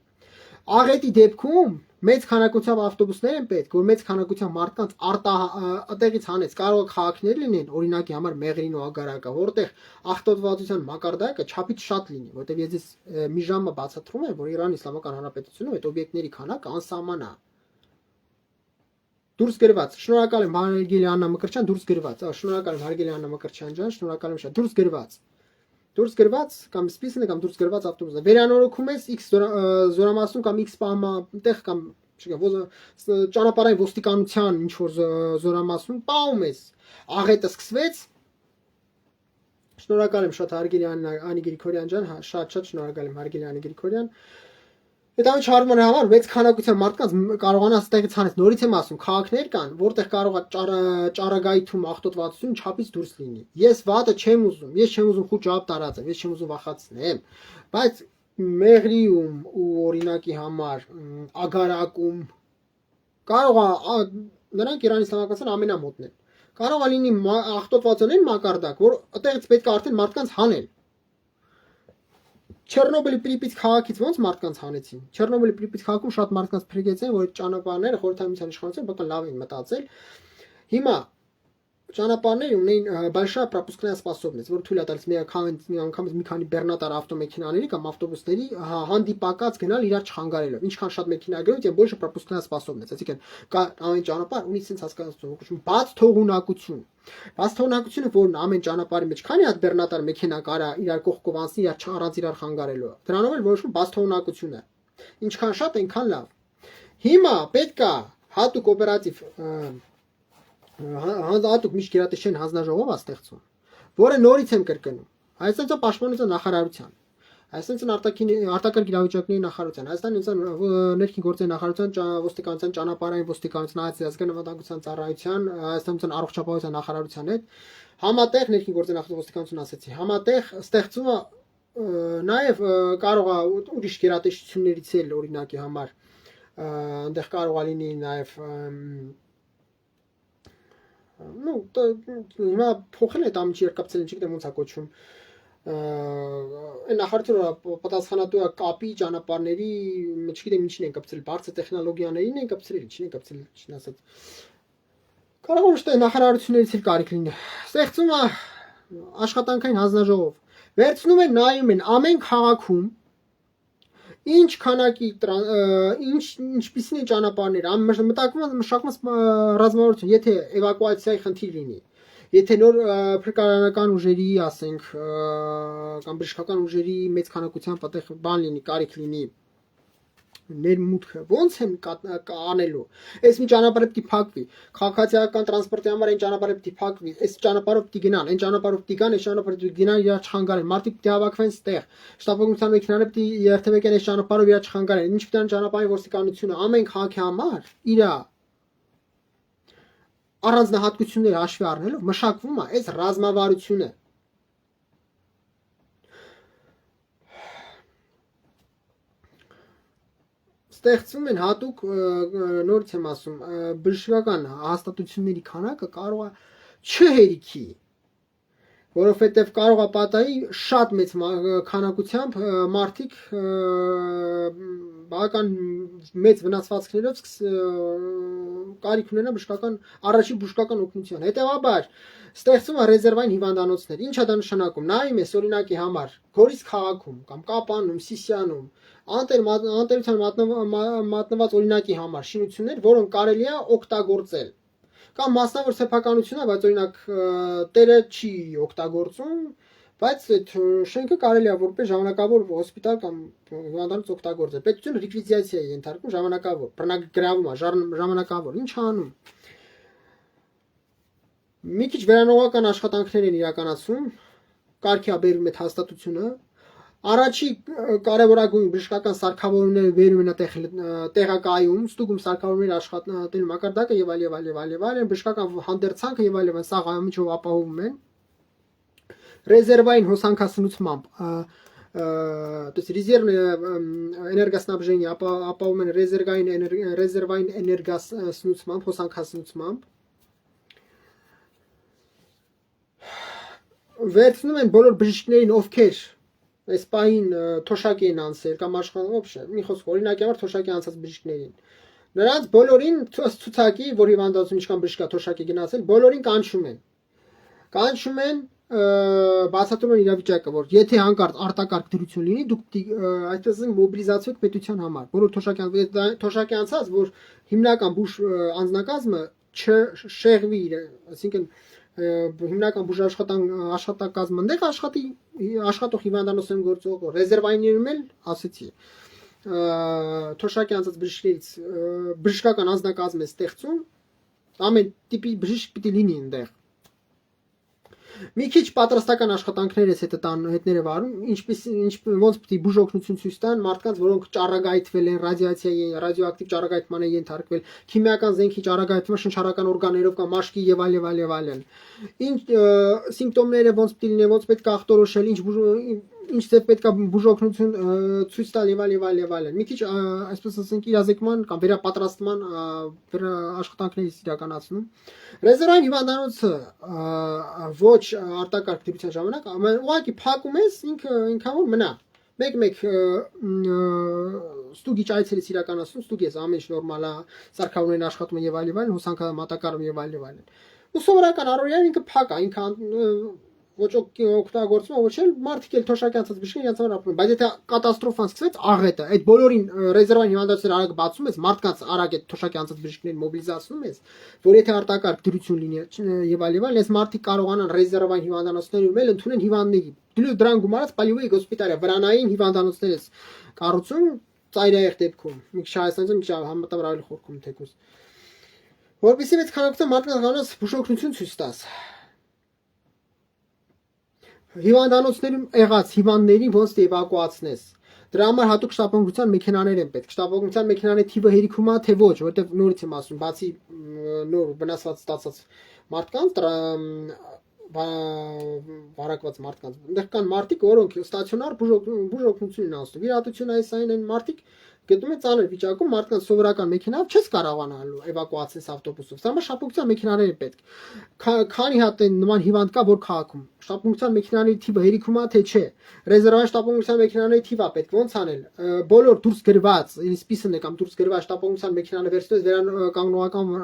Աղետի դեպքում մեծ քանակությամբ ավտոբուսներ են պետք, որ մեծ քանակությամբ մարդկանց արտահատեղից հանեց, կարող է քաղաքներ լինեն, օրինակի համար Մեղրին ու Ագարակը, որտեղ աղտոտվածության մակարդակը չափից շատ լինի, որտեղ ես մի ժամը բացատրում եմ, որ Իրանի Իսլամական Հանրապետությունում այդ օբյեկտների քանակը անսահման է։ Դուրս գրված, շնորհակալ եմ Հարգելի Աննա Մկրտչյան, դուրս գրված, շնորհակալ եմ Հարգելի Աննա Մկրտչյան ջան, շնորհակալ եմ շատ, դուրս գրված կամ սպիսն է կամ դուրս գրված ավտոբուսը։ Վերանորոգում ես X զորամասում կամ X պահմա տեղ կամ ճանապարհային ոստիկանության ինչ որ զորամասում պահում ես։ Աղետը սկսվեց։ Շնորհակալ եմ շատ Հարգելի Անի Գրիգորյան ջան, շատ շնորհակալ եմ Հարգելի Անի Գրիգորյան։ Դա ինչ հարմար է համար մեծ քանակության մարդկանց կարողանաս տեղից հանես, նորից եմ ասում, քաղաքներ կան, որտեղ կարող է ճառագայթում աղտոտվածություն չափից դուրս լինի։ Ես վատը չեմ ուզում, ես չեմ ուզում խոճապ տարածեմ, ես չեմ ուզում վախացնեմ, բայց Մեղրիում ու օրինակի համար Ագարակում կարող է նրանք Իրանի Իսլամական ամենամոտն են։ Կարող է լինի աղտոտվածության մակարդակ, որ այդտեղից պետք է արդեն մարդկանց հանել։ Չեռնոբիլի Պրիպից քաղաքից ոնց մարդկանց հանեցին։ Չեռնոբիլի Պրիպից քաղաքում շատ մարդկանց փրկեցին, որ ճանապարհները խորհրդային իշխանությունը բական լավ են մտածել։ Հիմա ճանապարհները ունեն большая пропускная способность, որ թույլ է տալիս միանգամից մի քանի բեռնատար ավտոմեքենաների կամ ավտոբուսների հանդիպակաց գնալ իրար չխանգարելով։ Ինչքան շատ մեքենա գնում, тем больше пропускная способность, այսինքն կա ամեն ճանապարհ ունի sense հասկացություն, բաց թողունակություն։ Բաց թողունակությունը, որն ամեն ճանապարհի մեջ քանի հատ բեռնատար մեքենա կարա իրար կողքով անցնի, իրար չառած իրար խանգարելով։ Դրանով էլ որոշվում բաց թողունակությունը։ Ինչքան շատ, այնքան լավ։ Հիմա պետք է հատուկ օպերատիվ հատուկ միջի գերատեսչության հանձնաժողով է ստեղծում, որը նորից եմ կրկնում։ Հայաստանի պաշտպանության նախարարության, Հայաստանի արտակարգ իրավիճակների նախարարության, Հայաստանի ներքին գործերի նախարարության, ոստիկանության ճանապարհային ոստիկանության, ազգային անվտանգության ծառայության, Հայաստանի առողջապահության նախարարության հետ համատեղ ներքին գործերի նախարարության ոստիկանություն ասեցի, համատեղ ստեղծումը նաև կարող է ուրիշ գերատեսչություններից էլ օրինակի համար այնտեղ կարող է լինի նաև հիմա փոխել է տամիջի երկկապցել չգիտեմ ոնց է կոչվում այն նախարարությունը պատասխանատու է կապի ճանապարհների չգիտեմ ինչին են կապցրել բարձր տեխնոլոգիաներին են կապցրել ինչին են կապցրել չին ասած կարող է ոչ թե նախարարություններից էլ կարիք լինի ստեղծում է աշխատանքային հանձնաժողով վերցնում են նայում են ամեն քաղաքում ինչ քանակի ինչպիսին են ճանապարհները մտակվում մշակված ռազմավարություն եթե էվակուացիայի խնդիր լինի եթե նոր փրկարանական ուժերի ասենք կամ բժշկական ուժերի մեծ քանակությամբ այդտեղ բան լինի կարիք լինի ներմուտքը ոնց են անելու այս մի ճանապարհը պիտի փակվի քաղաքացիական տրանսպորտի համար այն ճանապարհը պիտի փակվի այս ճանապարհով պիտի գնան այն ճանապարհով պիտի գան այս ճանապարհով պիտի գնան իր չխանգարեն մարդիկ պիտի հավաքվեն ստեղ շտապօգնության մեքենաները պիտի երթևեկեն այս ճանապարհով իր չխանգարեն ինչ պիտի ան ճանապարհի ոստիկանությունը ամեն քաղաքի համար իր առանձնահատկությունները հաշվի առնելով մշակվում է այս ռազմավարությունը ստեղծվում են հատուկ նորից եմ ասում բժշկական հաստատությունների քանակը կարող է չհերիքի որովհետև կարող է պատահի շատ մեծ քանակությամբ մարդիկ բավական մեծ վնասվածքներով կարիք ունենան բժշկական առաջին բժշկական օգնության հետևաբար ստեղծվում է ռեզերվային հիվանդանոցներ ինչա դա նշանակում նայում ես օրինակի համար Գորիս քաղաքում կամ Կապանում Սիսիանում անտերության մատնված օրինակի համար շինություններ, որոնք կարելի է օգտագործել։ Կամ մասնավոր սեփականություն է, բայց օրինակ տերը չի օգտագործում, բայց այդ շենքը կարելի է որպես ժամանակավոր հոսպիտալ կամ հիվանդանոց օգտագործել։ Պետությունը լիկվիդացիա է ենթարկում ժամանակավոր, բռնագրավում է ժամանակավոր։ Ինչ անում։ Մի քիչ վերանողական աշխատանքներ են իրականացում, կարգի է բերում այդ հաստատությունը Առաջի կարևորագույն բժշկական սարքավորումները վերում են տեղակայում, ստուգում սարքավորումների աշխատանքների մակարդակը եւ այլ, բժշկական հանդերձանքը եւ այլ, սա միջով ապահովում են։ Ռեզերվային հոսանքասնուցմամբ, то есть резервное энергоснабжение ապահովում են ռեզերվային էներգասնուցմամբ, հոսանքասնուցմամբ։ Վերցնում են բոլոր բժիշկներին, ովքեր Այս պահին թոշակի են անցել կամ աշխատող մի խոսք օրինակի համար թոշակի անցած բժիշկներին նրանց բոլորին ցուցակի որ հիվանդացում ինչքան բժիշկա թոշակի գնացել բոլորին կանչում են բացատրում են իրավիճակը որ եթե հանկարծ արտակարգ դրություն լինի դուք այդպես մոբիլիզացիա պետության համար բոլոր թոշակի անցած որ հիմնական բուժ անձնակազմը չշեղվի այսինքն հիմնական բուժաշխատակազմը այնտեղ աշխատող հիվանդանոցներում գործող ռեզերվայիններում էլ ասեցի թոշակի անցած բժիշկներից բժշկական անձնակազմ է ստեղծում ամեն տիպի բժիշկ պիտի լինի այնտեղ մի քիչ պատրաստական աշխատանքներ էս հետները վարում ոնց պիտի բուժօգնություն ցույց տան մարդկանց որոնք ճառագայթվել են ռադիոակտիվ ճառագայթման են ենթարկվել քիմիական զենքի ճառագայթման շնչառական օրգաններով կամ մաշկի եւ այլ ինչ սիմպտոմները ոնց պիտի լինեն ոնց պետք է ախտորոշել ինչ ձև պետք է բուժօգնություն ցույց տալ եւ այլ մի քիչ այսպես ասենք իրազեկման կամ վերապատրաստման աշխատանքներից իրականացնում ռեզերվային հիվանդանոցը ոչ արտակարգ դրության ժամանակ ուղղակի փակում ես ինքան որ մնա մեկ ստուգիչ այցելից իրականացնում ստուգես ամեն ինչ նորմալ է սարքավորումներն աշխատում են եւ այլ հոսանքը մատակարարում եւ այլ ու սովորական առօրյա ինքը փակ է ինքան ոչ օգտագործում ոչ էլ մարդիկ էլ թոշակի անցած բժիշկներ իրենց համար ապրում բայց եթե կատաստրոֆան սկսվեց աղետը այդ բոլորին ռեզերվային հիվանդանոցները արագ բացում ես մարդկանց արագ այդ թոշակի անցած բժիշկներին մոբիլիզացնում ես որ եթե արտակարգ դրություն լինի եւ այլ այս մարդիկ կարողանան ռեզերվային հիվանդանոցներում էլ ընդունեն հիվանդների դրան գումարած պալիվի հոսպիտալը վրանային հիվանդանոցներ ես կառուցում ծայրահեղ դեպքում մի քիչ Հայաստանից մի քիչ համատեղ ավելի խորքում թեկուզ որովհետեւ այդ քանակությամբ մարդկանց կանոնս բուժօգնություն ցույց տաս Հիվանդանոցներում եղած հիվանդներին ոնց էվակուացնես դրա համար հատուկ շտապօգնության մեքենաներ են պետք շտապօգնության մեքենաների թիվը հերիքում է թե ոչ որովհետև նորից եմ ասում բացի նոր վնասված ստացած մարդկանց վարակված մարդկանց այնտեղ կան մարդիկ որոնք ստացիոնար բուժօգնություն են անցնում վիրահատություն այն մարդիկ գտնում են ծանր վիճակում մարդկանց սովորական մեքենայով չես կարողանալու էվակուացնել ավտոբուսով սա շտապօգնության մեքենաներ են պետք քանի հատ են նման հիվանդ կա որ քաղաքում շտապօգնության մեքենաների թիվը հերիքում է թե չէ ռեզերվային շտապօգնության մեքենաների թիվը պետք ոնց անել բոլոր դուրս գրված սպիսն է կամ դուրս գրված շտապօգնության մեքենաները վերցնես կանգնողական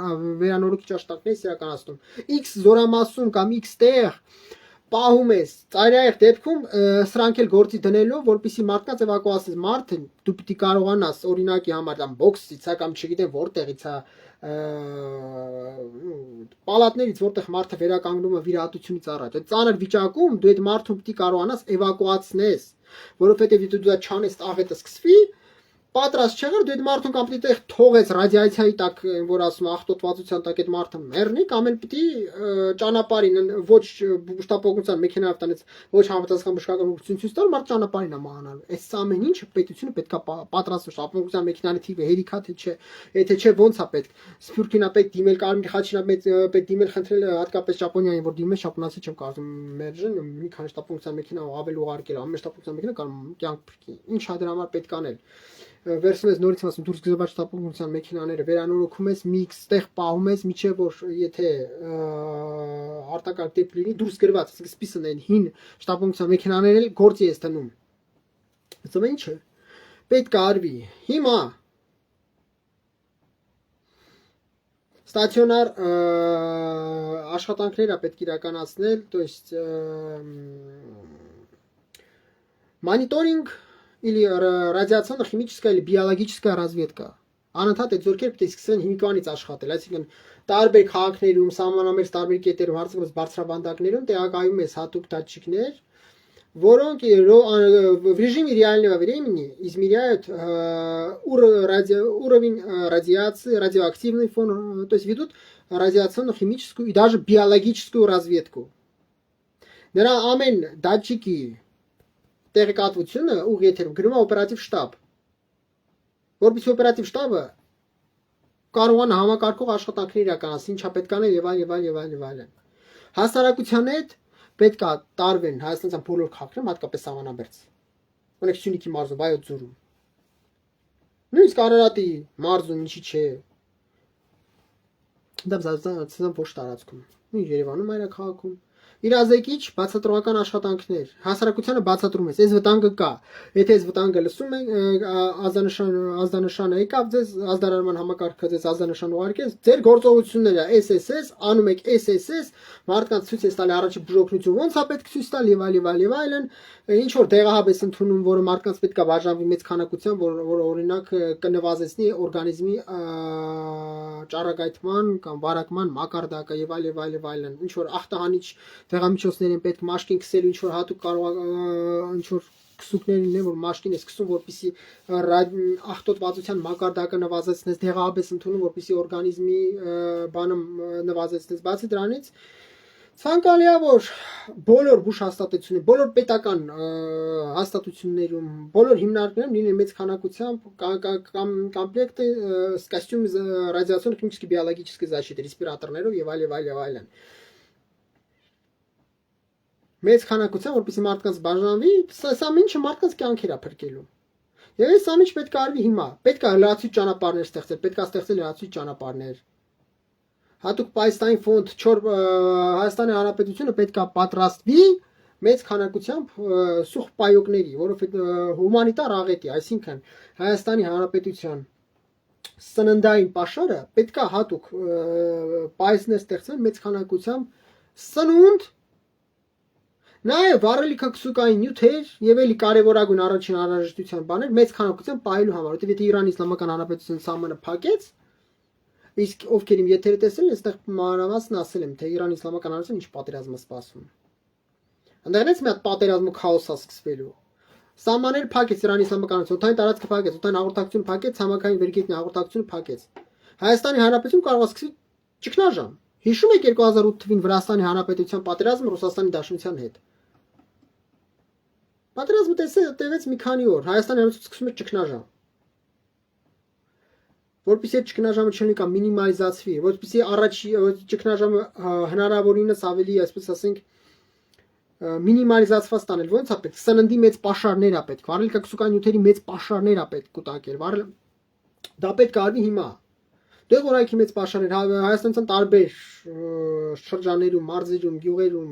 վերանորոգիչ աշխատանքներ իրականացնում X զորամասում կամ X տեղ պահում ես ծայրահեղ դեպքում սրանք էլ գործի դնելով որպեսզի մարդկանց էվակուացնես մարդը դու պիտի կարողանաս օրինակի համար կամ բոքսից կամ չգիտեմ որտեղից է պալատներից որտեղ մարդը վերականգնում է վիրահատությունից առաջ այդ ծանր վիճակում դու այդ մարդուն պիտի կարողանաս էվակուացնես որովհետև եթե դու դա չանես աղետը սկսվի պատրաստ չեղեր, դու այդ մարդուն կամ պիտի տեղ թողես ռադիացիայի տակ, որ ասում աղտոտվածության տակ այդ մարդը մեռնի, կամ էլ պիտի ճանապարհին ոչ շտապօգնության մեքենայով տանից ոչ համապատասխան բժշկական ուղղություն ցույց տալ, մարդ ճանապարհին է մահանալու։ Այս ամեն ինչը պետությունը պետքա պատրաստ շտապօգնության մեքենայի թիվը հերիքա թե չէ, եթե չէ ո՞նց է պետք։ Սփյուռքին է պետք դիմել, Կարմիր խաչին է պետք դիմել, խնդրել հատկապես Ճապոնիային, որ դիմել, ճապոնացի չեմ կարծում մերժեն, մի քանի շտապօգնության մեքենա ավել ուղարկել, ամեն շտապօգնության մեքենա կարող կյանք փրկի։ Ինչ է դրա համար պետք անել։ Վերցնում ես նորից ասում դուրս գծված շտապօգնության մեքենաները վերանորոգում ես միքս տեղ պահում ես միջև որ եթե արտակարգ դեպք լինի դուրս գրված սկսպիսն են հին շտապօգնության մեքենաները գործի ես տնում ասում ինչ է պետք է արվի հիմա ստացիոնար աշխատանքներ է պետք իրականացնել то есть мониторинг или радиационно-химическая или биологическая разведка. Անընդհատ այդ զորքերը պետք է սկսեն հիմիկվանից աշխատել, այսինքն տարբեր քաղաքներում, սահմանամերձ տարբեր կետերում, հարցերով բարձրավանդակներում տեղակայում ես հատուկ դատчикներ, որոնք в режиме реального времени измеряют уровень радиации, радиоактивный фон, то есть ведут радиационно-химическую и даже биологическую разведку. Նրա ամեն դատчики տեղեկատվությունը ուղի եթերում գրում է օպերատիվ շտաբ, որպեսզի օպերատիվ շտաբը կարողանա համակարգող աշխատանքներ իրականացնել, ինչա պետք անել եւ այլն։ Հասարակության հետ պետք է տարվեն հայաստանյան բոլոր քաղաքներում, հատկապես սահմանամերձ։ Օրինակ Սյունիքի մարզում, Վայոց ձորում։ Նույնիսկ Արարատի մարզում ինչի՞ չէ։ Դա զազան ոչ տարածքում։ Նույն Երևանում այրաքաղաքում իրազեկիչ բացատրողական աշխատանքներ հասարակությանը բացատրում ես այս վտանգը կա եթե այս վտանգը լսում եք ազդանշանը եկավ ձեզ ազդարարման համակարգը ձեզ ազդանշան ուղարկեց ձեր գործողությունները SSS անում եք SSS մարդկանց ցույց ես տալի առաջի բժօգնություն ոնց է պետք ցույց տալ եւ այլն ինչ որ դեղահաբ ես ընդունում որը մարդկանց պետք է բաժանվի մեծ քանակությամբ որ օրինակ կնվազեցնի օրգանիզմի ճառագայթման կամ վարակման մակարդակը եւ այլն ինչ որ ախտահանիչ դեղամիջոցներին պետք մաշկին քսելու ինչ որ հատուկ կարող ինչ որ քսուկներ լինեն որ մաշկին ես քսում որպեսի ախտոտվածության մակարդակը նվազեցնես դեղահաբ ես ընդունում որպեսի օրգանիզմի բանը նվազեցնես բացի դրանից ցանկալի է որ բոլոր բուժ հաստատություններում, բոլոր պետական հաստատություններում, բոլոր հիմնարկներում լինեն մեծ քանակությամբ կոմպլեկտը с костюм радиационно-химической биологической защиты, респираторներով եւ այլն։ Մեծ քանակությամբ որպեսզի մարդկանց բաժանվի, սա ինչը մարդկանց կյանքեր է փրկելու։ Եվ այս ամիջ պետք է արվի հիմա, պետք է լրացուցիչ ճանապարհներ ստեղծել, պետք է ստեղծել լրացուցիչ ճանապարհներ։ Հատուկ պայստային ֆոնդ 4 Հայաստանի Հանրապետությունը պետք է պատրաստվի մեծ քանակությամբ սուղ պայոկների, որովհետեւ հումանիտար աղետ է, այսինքն Հայաստանի Հանրապետության սննդային պաշարը պետք է հատուկ պայսներ ստեղծել մեծ քանակությամբ սնունդ Նաև վառելիքաքսուկային նյութեր եւ էլի կարևորագույն առաջին անհրաժեշտության բաներ մեծ քանակությամբ պահելու համար, որովհետեւ եթե Իրանի Իսլամական Հանրապետության սահմանը փակեց Իսկ ովքեր իմ եթերը տեսել են, այստեղ մանրամասն ասել եմ, թե Իրանի Իսլամական Հանրապետության ինչ պատերազմ է սպասում։ Ընդհանրապես մի հատ պատերազմ ու քաոս է սկսվելու։ Սահմանները փակեց Իրանի Իսլամական Հանրապետությունը, օդային տարածքը փակեց, օդային հաղորդակցությունը փակեց, ցամաքային վերգետնյա հաղորդակցությունը փակեց։ Հայաստանի Հանրապետությունում կարող է սկսվի ճգնաժամ։ Հիշում եք 2008 թվականին Վրաստանի Հանրապետության պատերազմը Ռուսաստանի Դաշնության հետ։ Պատերազմը տևեց մի քանի օր, Հայաստանի Հանրապետությունում սկսում է ճգնաժամ։ Որպեսզի ճգնաժամը չլինի կամ մինիմալիզացվի, որպեսզի առաջի ճգնաժամը հնարավորինս ավելի, այսպես ասենք, մինիմալիզացված տանել, ոնց է պետք, սննդի մեծ պաշարներ է պետք, վառելիքաքսուկային նյութերի մեծ պաշարներ է պետք կուտակել, դա պետք է արվի հիմա։ Դեղորայքի մեծ պաշարներ Հայաստանյան տարբեր շրջաններում, մարզերում, գյուղերում,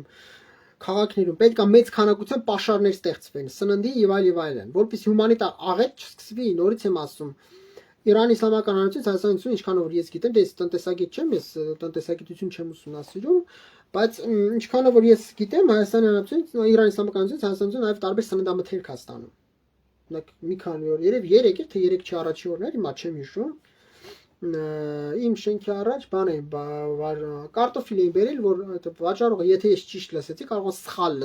քաղաքներում պետք է մեծ քանակությամբ պաշարներ ստեղծվեն, սննդի եւ այլն, որպեսզի հումանիտար աղետ չսկսվի, նորից եմ ասում Իրանի Իսլամական Հանրապետության Հայաստանություն ինչքանով որ ես գիտեմ, դե տնտեսագետ չեմ, ես տնտեսագիտություն չեմ ուսումնասիրում, բայց ինչքանով որ ես գիտեմ, Հայաստանի Հանրապետություն, Իրանի Իսլամական Հանրապետության Հայաստանություն նաև տարբեր սննդամթերք է ստանում։ Օրինակ մի քանի օր, երև 3 էր, թե 3 չի առաջի օրներ, հիմա չեմ հիշում։ Իմ շենքի առաջ բան է, կարտոֆիլ էին բերել, որ վաճառողը, եթե ես ճիշտ լսեցի, կարող է սխալ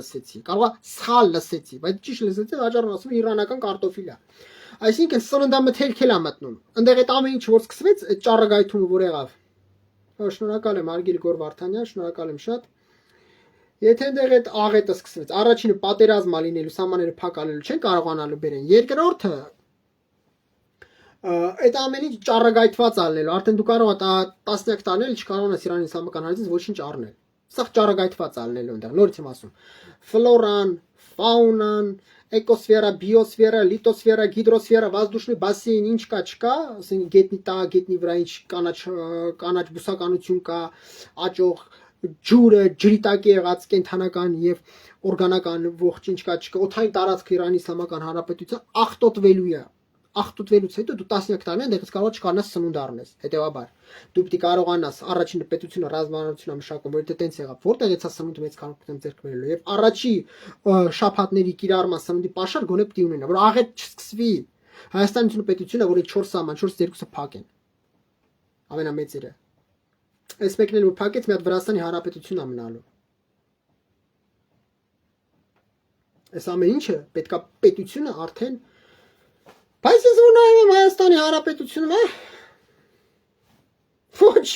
լսեցի, բայց ճիշտ լսեցի, վաճառողը ասում է իրանական կարտոֆիլ է։ Այսինքն սննդամթերք էլ է մտնում։ Այնտեղ այդ ամեն ինչ որ սկսվեց, այդ ճառագայթումը որ եղավ։ Շնորհակալ եմ Արգիլ Գոր Վարդանյան, շնորհակալ եմ շատ։ Եթե այնտեղ այդ աղետը սկսվեց, առաջինը պատերազմ ա լինելու, սահմանները փակալելու չեն կարողանալու բերեն։ Երկրորդը այդ ամեն ինչ ճառագայթված ալնելու, արդեն դու կարող ես տասնյակ տարիներ չկարողանաս Իրանի իսլամական հանրից ոչինչ առնել։ Սա ճառագայթված ալնելու այնտեղ, նորից եմ ասում։ Ֆլորան, ֆաունան, էկոսֆերա, բիոսֆերա, լիտոսֆերա, գիդրոսֆերա, воздушный бассейн, ինչ կա, չկա, ասենք գետնի տա, գետնի վրա ինչ կանաչ բուսականություն կա, աճող ջուրը, ջրի տակ եղած կենթանական եւ օրգանական ողջ ինչ կա, չկա, օթային տարածքը Իրանի իսլամական հանրապետության աղտոտվելու է։ Աղտոտվելուց հետո դու տասնյակ տարի այնտեղից կարող չկարողանաս սնունդ առնես։ Հետևաբար դու պետք է կարողանաս առաջին պետությունը ռազմավարությունը մշակում, որ դա տենց եղավ, որտեղից է սնունդը մեծ քանակությամբ ձեռք բերելու եւ առաջի շաբաթների կիրառման սնունդի պաշար գոնե պետք է ունենա, որ աղետ չսկսվի։ Հայաստանի պետությունը, որի 4 սահման, 4-2-ը փակ են։ Ամենամեծերը։ Այս մեկն էլ որ փակեց, մի հատ Վրաստանի հանրապետություն է մնալու։ Այս ամեն ինչը պետքա պետությունը արդեն Բայց ես որ նայում եմ Հայաստանի հանրապետությունը, ոչ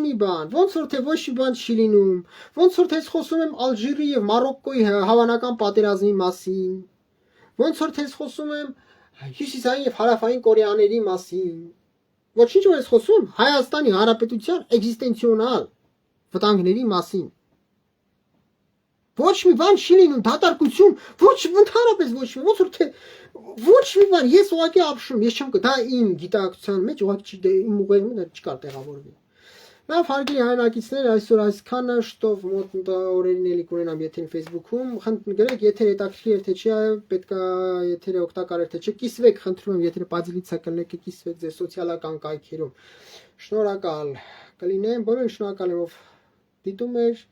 մի բան, ոնց որ թե ոչ մի բան չի լինում, ոնց որ թե ես խոսում եմ Ալժիրի եւ Մարոկկոյի հավանական պատերազմի մասին, ոնց որ թե ես խոսում եմ Հյուսիսային եւ Հարավային Կորեաների մասին, ոչինչ որ ես խոսում Հայաստանի հանրապետության էգզիստենցիոնալ վտանգների մասին։ Ոչ մի բան չի լինում, դատարկություն, ընդհանրապես ոչ մի, ոնց որ թե ոչ մի բան, ես ուղղակի ապշում, ես չեմ դա իմ գիտակցության մեջ ուղղակի իմ ուղեղում դա չկար տեղավորվի։ Լավ, հարգելի հայրենակիցներ, այսօր այսքանը, շտով մոտ օրերին էլի կունենամ եթեր Facebook-ում, գրեք, եթեր հետաքրքիր թե չի, պետքա եթերը օգտակար թե չէ, կիսվեք, խնդրում եմ, եթերը բազիլիցա կլնեք, կիսվեք ձեր սոցիալական կայքերում։ Շնորհակալ կլինեմ, բոլորին շնորհակալ եմ, ով դիտում էր։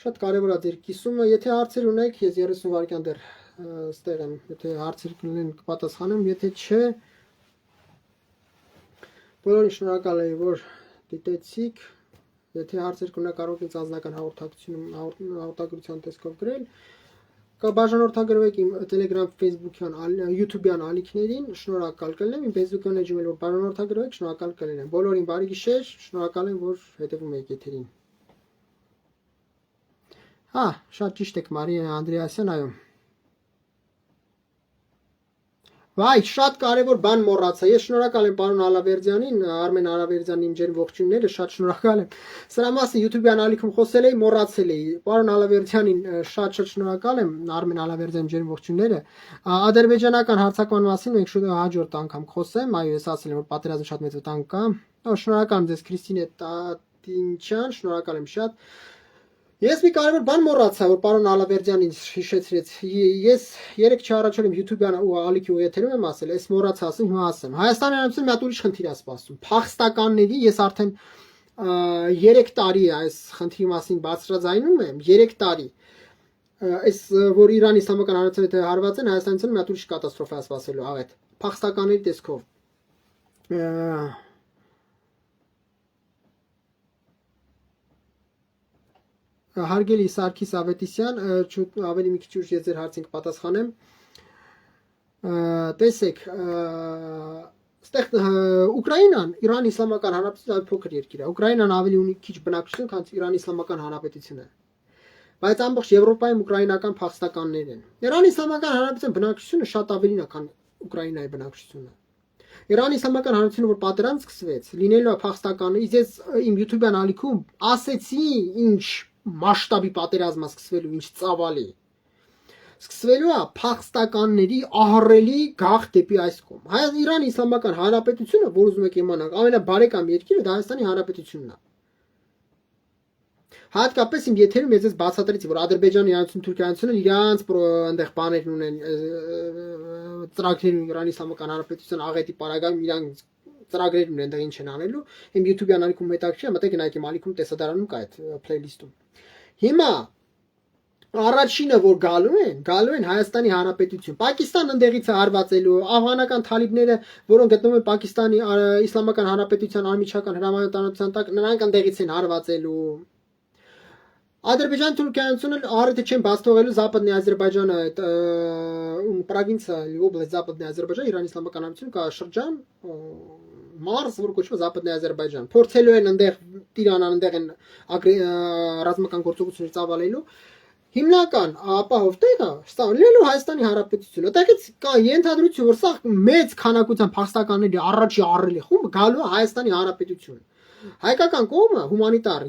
Շատ կարևոր է ձեր կիսումը, եթե հարցեր ունեք, ես 30 վայրկյան դեռ ստեղ եմ, եթե հարցեր կլինեն կպատասխանեմ, եթե չէ, բոլորին շնորհակալ եմ, որ դիտեցիք, եթե հարցեր կունենաք կարող եք ինձ անձնական հաղորդագրության տեսքով գրել, բաժանորդագրվեք իմ Telegram, Facebook-յան, YouTube-յան ալիքներին, շնորհակալ կլինեմ, իմ Facebook-յան էջում էլ որ բաժանորդագրվեք, շնորհակալ կլինեմ, բոլորին բարի գիշեր, շնորհակալ եմ, որ հետևում եք եթերին։ Հա, շատ ճիշտ եք Մարիա Անդրեասյան, այո։ Վայ, շատ կարևոր բան մոռացա։ Ես շնորհակալ եմ պարոն Ալավերդյանին, Արմեն Ալավերդյանին ջեր ողջույնները, շատ շնորհակալ եմ։ Սրա մասին YouTube-յան ալիքում խոսել էի, մոռացել էի։ Պարոն Ալավերդյանին շատ շնորհակալ եմ, Արմեն Ալավերդյան ջեր ողջույնները։ Ադրբեջանական հարձակման մասին մենք շուտ հաջորդ անգամ խոսեմ, այո, ես ասել եմ, որ պատերազմը շատ մեծ վտանգ կա։ Շնորհակալ եմ ձեզ Քրիստինե Տատինչյան, շնորհակալ եմ շատ։ Ես մի կարևոր բան մոռացա, որ պարոն Ալավերդյանին հիշեցրեց։ Ես 3 չա առաջորդ YouTube-յան ու ալիքի ու եթերում եմ ասել, ես մոռացա ասեմ, հիմա ասեմ։ Հայաստանի Հանրապետությունը մի հատ ուրիշ խնդիր է սպասում։ Փախստականների ես արդեն 3 տարի այս խնդրի մասին բարձրաձայնում եմ, 3 տարի։ Այս որ Իրանի Իսլամական Հանրապետությունը հարված են, Հայաստանից մի հատ ուրիշ կատաստրոֆա է սպասելու, աղետ։ Փախստականների տեսքով։ Հարգելի Սարգիս Ավետիսյան, ավելի մի քիչ ուշ ես ձեր հարցին կպատասխանեմ։ Տեսեք, այստեղ Ուկրաինան, Իրանի Իսլամական Հանրապետությունը ավելի փոքր երկիր է։ Ուկրաինան ավելի ունի քիչ բնակչություն, քան Իրանի Իսլամական Հանրապետությունը։ Բայց ամբողջ Եվրոպայում ուկրաինական փախստականներ են։ Իրանի Իսլամական Հանրապետության բնակչությունը շատ ավելին է, քան Ուկրաինայի բնակչությունը։ Իրանի Իսլամական Հանրապետությունը որ պատերազմ սկսվեց, լինելու է փախստականներ, ես իմ YouTube-յան ալիքում ասեցի, ինչ մասշտաբի պատերազմը սկսվելու, ինչ ծավալի։ Սկսվելու է փախստականների ահռելի գաղթ դեպի այս կողմ։ Իրանի Իսլամական Հանրապետությունը, որ ուզում եք իմանալ, ամենաբարեկամ երկիրը դա Հայաստանի Հանրապետությունն է։ Հատկապես իմ եթերում ես բացատրեցի, որ Ադրբեջանի հանրություն, Թուրքիայինությունը իրանց այնտեղ բաներն ունեն, ծրագրեր ունեն Իրանի Իսլամական Հանրապետության աղետի պարագայում իրանք ծրագրեր ունեն այնտեղ ինչ են անելու։ Իմ YouTube-յան ալիքում հետաքրքիր է, մտեք նայեք իմ ալիքում տեսադարանում կա այդ playlist-ում։ Հիմա առաջինը որ գալու են Հայաստանի Հանրապետություն։ Պակիստան ընդեղից է հարվածելու, աֆղանական թալիբները, որոնք գտնվում են Պակիստանի Իսլամական Հանրապետության անմիջական հրամանատարության տակ, նրանք ընդեղից են հարվածելու։ Ադրբեջան-Թուրքիայությունը առիթ չեն բաց թողելու Западный Ադրբեջանը այդ պրովինցիա область Западный Ադրբեջան Իրանի Իսլամական Հանրություն կա շրջան մարզ որ կոչվում Западный Ադրբեջան փորձելու են այնտեղ Իրանան այնտեղ են ռազմական գործողություններ ծավալելու հիմնական ապահով տեղը ստանալու Հայաստանի Հանրապետությունը այդտեղից կա ենթադրություն որ սա մեծ քանակությամբ փախստականների առաջի առելի խումբ գալու Հայաստանի Հանրապետություն Հայկական կողմը հումանիտար,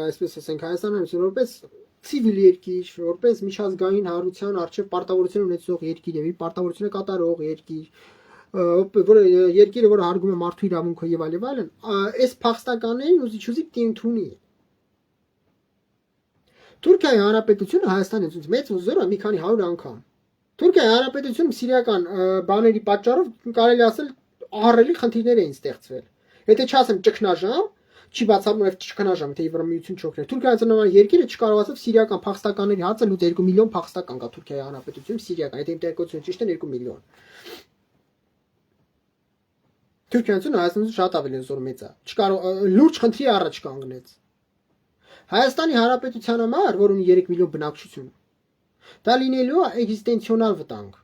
այսպես ասենք, Հայաստանը որպես ցիվիլ երկիր, որպես միջազգային հարության արժեվ պարտավորություն ունեցող երկիր եւ իր պարտավորությունը կատարող երկիր, որը երկիրը որը հարգում է մարդու իրավունքը եւ այլն, այս փախստականներին ուզիչ տինթունի։ Թուրքիայի Հանրապետությունը Հայաստանից մեծ ուզորը մի քանի 100 անգամ։ Թուրքիայի Հանրապետությունը սիրիական բաների պատճառով կարելի ասել ահռելի խնդիրներ էին ստեղծվել։ Եթե չասեմ ճգնաժամ Չի բացառում նաև ճգնաժամ, թե Եվրամիություն չօգներ։ Թուրքիայից նման երկիրը չկարողացավ սիրիական փախստականների հացը լուծել 2 միլիոն փախստական կա Թուրքիայի Հանրապետությունում սիրիական, եթե իմ տեղեկությունը ճիշտ է 2 միլիոն։ Թուրքիայից Հայաստանից շատ ավելի զոր մեծ է։ Չկարող լուրջ խնդրի առաջ կանգնեց։ Հայաստանի Հանրապետության համար, որ ունի 3 միլիոն բնակչություն, դա լինելու է էգզիստենցիոնալ վտանգ։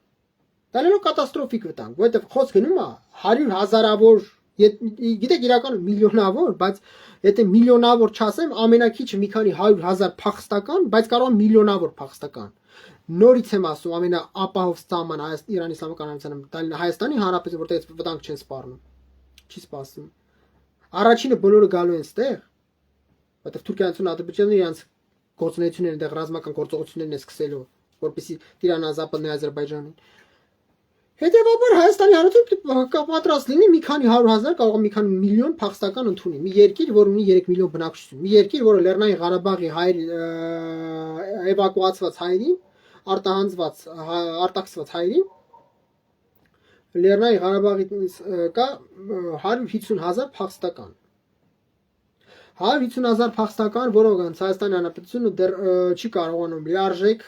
Դա լինելու կատաստրոֆիկ վտանգ, որովհետև խոսք գնում է 100,000-ավոր Գիտեք իրականում միլիոնավոր, բայց եթե միլիոնավոր չասեմ, ամենակիչը մի քանի 100,000 փախստական, բայց կարող է միլիոնավոր փախստական։ Նորից եմ ասում, ամենաապահով սահման Իրանի Իսլամական Հանրապետության Հայաստանի Հանրապետությունը, որտեղ վտանգ չեն սպառնում։ Չի սպասում։ Առաջինը բոլորը գալու են ստեղ, որտեղ Թուրքիայից Ադրբեջանը իրանց գործունեությունները այնտեղ ռազմական գործողություններն է սկսելու, որպեսզի Իրանը Западный Ադրբեջանին Հետևաբար Հայաստանի Հանրապետությունը պատրաստ լինի մի քանի 100,000 կարող է մի քանի միլիոն փախստական ընդունի։ Մի երկիր, որ ունի 3 միլիոն բնակչություն, մի երկիր, որը Լեռնային Ղարաբաղի էվակուացված հայերին, արտաքսված հայերին Լեռնային Ղարաբաղից կա 150,000 փախստական։ 150,000 փախստական, որոնց Հայաստանի Հանրապետությունը դեռ չի կարողանում լիարժեք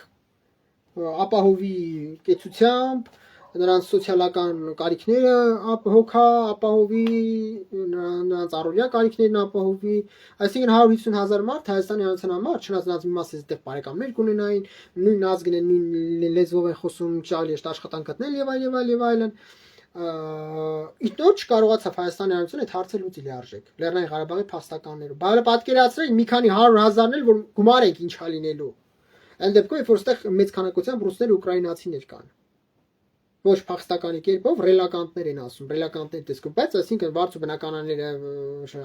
ապահովի կեցությամբ նրանց սոցիալական կարիքները ապահովի, նրանց առօրյա կարիքներն ապահովի, այսինքն 150,000 մարդ Հայաստանի Հանրության համար, չնայած մի մասը այդտեղ բարեկամներ կունենային, նույն ազգն են, նույն լեզվով են խոսում, ճալի է աշխատանք գտնել եւ այլն, Իտնոց չկարողացավ Հայաստանի Հանրությունը այդ հարցը լուծի լիարժեք Լեռնային Ղարաբաղի փախստականներով։ Բայց պատկերացրեք մի քանի 100,000-ն էլ որ գումար ենք ինչա լինելու։ Այն դեպքում որ այստեղ մեծ քանակությամբ ռուսներ ու ուկրաինացիներ կան։ Ոչ փախստականի կերպով ռելականտներ են ասում, ռելականտներ տեսքով, բայց այսինքն վարձու բնականանները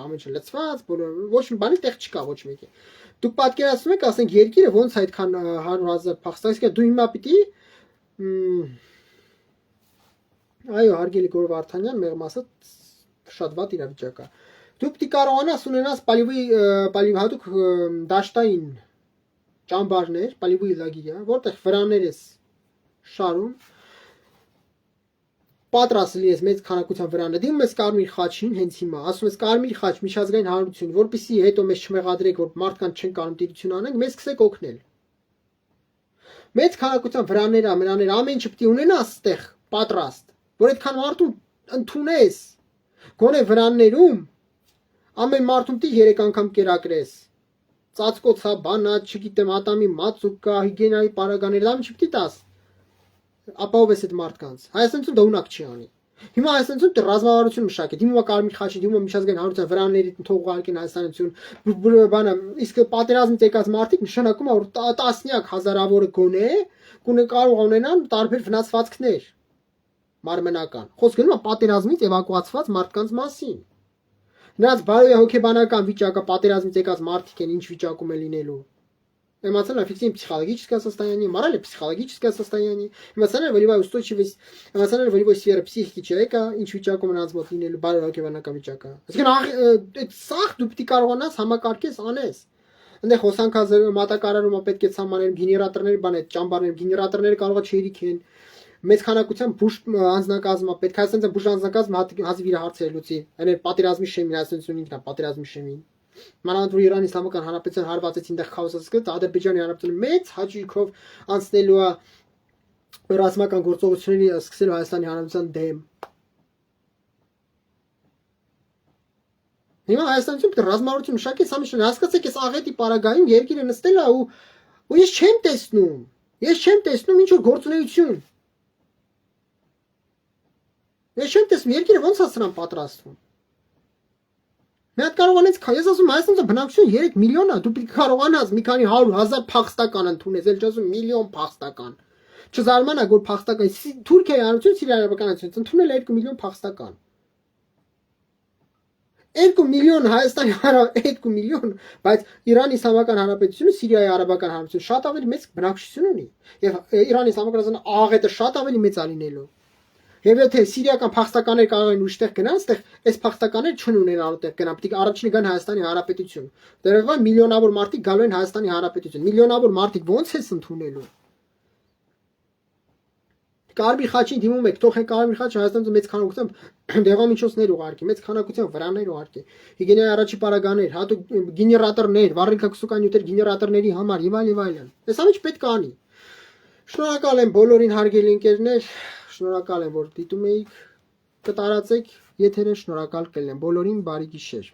ամեն ինչ լծված, ոչ մի բանի տեղ չկա ոչ մեկի։ Դուք պատկերացնում եք, ասենք երկիրը ոնց այդքան 100,000 փախստական, դու հիմա պիտի Այո, հարգելի Գոր Վարդանյան, մեղմ ասած շատ վատ իրավիճակ է։ Դու պիտի կարողանաս ունենաս հատուկ դաշտային ճամբարներ, պալիվի լագիրյա, որտեղ վրաններ ես շարում, պատրաստ լինես մեծ քանակության վրանը, դիմում ես Կարմիր խաչին հենց հիմա, ասում ես Կարմիր խաչ, միջազգային հանրություն, որպեսզի հետո մեզ չմեղադրեք, որ մարդկանց չեն կարող տիրություն անենք, մեզ սկսեք օգնել։ Մեծ քանակության վրաններ, ամեն ինչ պիտի ունենաս ստեղ պատրաստ, որ այդքան մարդու ընդունես, գոնե վրաններում ամեն մարդում պիտի 3 անգամ կերակրես։ Ծածկոցա, բանա, չգիտեմ, ատամի մածուկ կա, հիգիենայի պարագաներ, դա ինչի պիտի տաս։ Ապահովես այդ մարդկանց։ Հայաստանում դա ունակ չի անի։ Հիմա Հայաստանում ռազմավարություն մշակել, հիմա Կարմիր խաչի, հիմա միջազգային հանրության վրանների թող ուղարկեն Հայաստանություն, բանը, իսկ պատերազմից եկած մարդիկ նշանակում է որ տասնյակ հազարավորը գոնե կարող ունենան տարբեր վնասվածքներ մարմնական։ Խոսք գնում է պատերազմից էվակուացված մարդկանց մասին։ Նրանց բարոյահոգեբանական վիճակը պատերազմից եկած մարդիկ են ինչ վիճակում է լինելու։ Эмоционально-аффективное психологическое состояние, морально-психологическое состояние, эмоционально-волевая устойчивость, эмоционально-волевой сфера психики человека, ինչ վիճակում նրանց մոտ լինելու բարոյահոգեբանական վիճակը։ Այսինքն այդ սախ դու պիտի կարողանաս համակարգես անես։ Այնտեղ հոսանքազը մատակարարումը պետք է սահմանեն, գեներատորների բան այդ ճամբարները, գեներատորները կարող է չերիք են։ Մեծ քանակությամբ բուժ անձնակազմը պետք է ասենք բուժ անձնակազմը հազիվ իր հարցերը լուծի։ Այն պատերազմի շեմին, այսինքն ինքնա պատերազմի շեմին։ Մանավանդ որ Իրանի Իսլամական Հանրապետության հարվածեցին դեղ քաոսը սկսած Ադրբեջանի Հանրապետությունը մեծ հաճույքով անցնելու է ռազմական գործողությունների սկսելու Հայաստանի Հանրապետության դեմ Հիմա Հայաստանում պետք է ռազմավարություն մշակի, սա միշտ հասկացեք, այս աղետի պարագայում երկիրը նստել է ու ես չեմ տեսնում։ Ես չեմ տեսնում ինչ որ գործունեություն։ Ես չեմ տեսնում երկիրը ոնց է սրան պատրաստվում։ Մի հատ կարողանես, ես ասում Հայաստանը բնակչություն 3 միլիոն է, դու պետք է կարողանաս մի քանի 100,000 փախստական ընդունես, էլ չասում միլիոն փախստական։ Չզարմանա, որ փախստական Թուրքիայի հանրություն, Սիրիայի արաբական հանրություն ընդունել է 2 միլիոն փախստական։ 2 միլիոն Հայաստանի 2 միլիոն, բայց Իրանի Իսլամական Հանրապետությունը, Սիրիայի արաբական հանրությունը շատ ավելի մեծ բնակչություն ունի, եւ Իրանի Իսլամական Հանրապետությունը աղետը շատ ավելի մեծ է լինելու։ Եվ եթե սիրիական փախստականներ կարող են ուշտեղ գնան, այստեղ այս փախստականները չունեն այդտեղ գնան, պետք է առաջինը գան Հայաստանի Հանրապետություն։ Դերևա միլիոնավոր մարդիկ գալու են Հայաստանի Հանրապետություն։ Միլիոնավոր մարդիկ ո՞նց է ընդունելու։ Կարմիր խաչին դիմում եք, թող Կարմիր խաչը Հայաստանում մեծ քանակությամբ դեղամիջոցներ ուղարկի, մեծ քանակությամբ վրաններ ուղարկի։ Հիգիենայի առաջի պարագաներ, հատուկ գեներատորներ, վառելքակսական նյութեր գեներատորների համար եւ այլն։ Այս ամենը պետք է անի։ Շնորհակալ եմ բոլորին հարգելի ընկերներ, շնորհակալ եմ որ դիտում էիք, կտարածեք եթերը, շնորհակալ կլինեմ բոլորին, բարի գիշեր։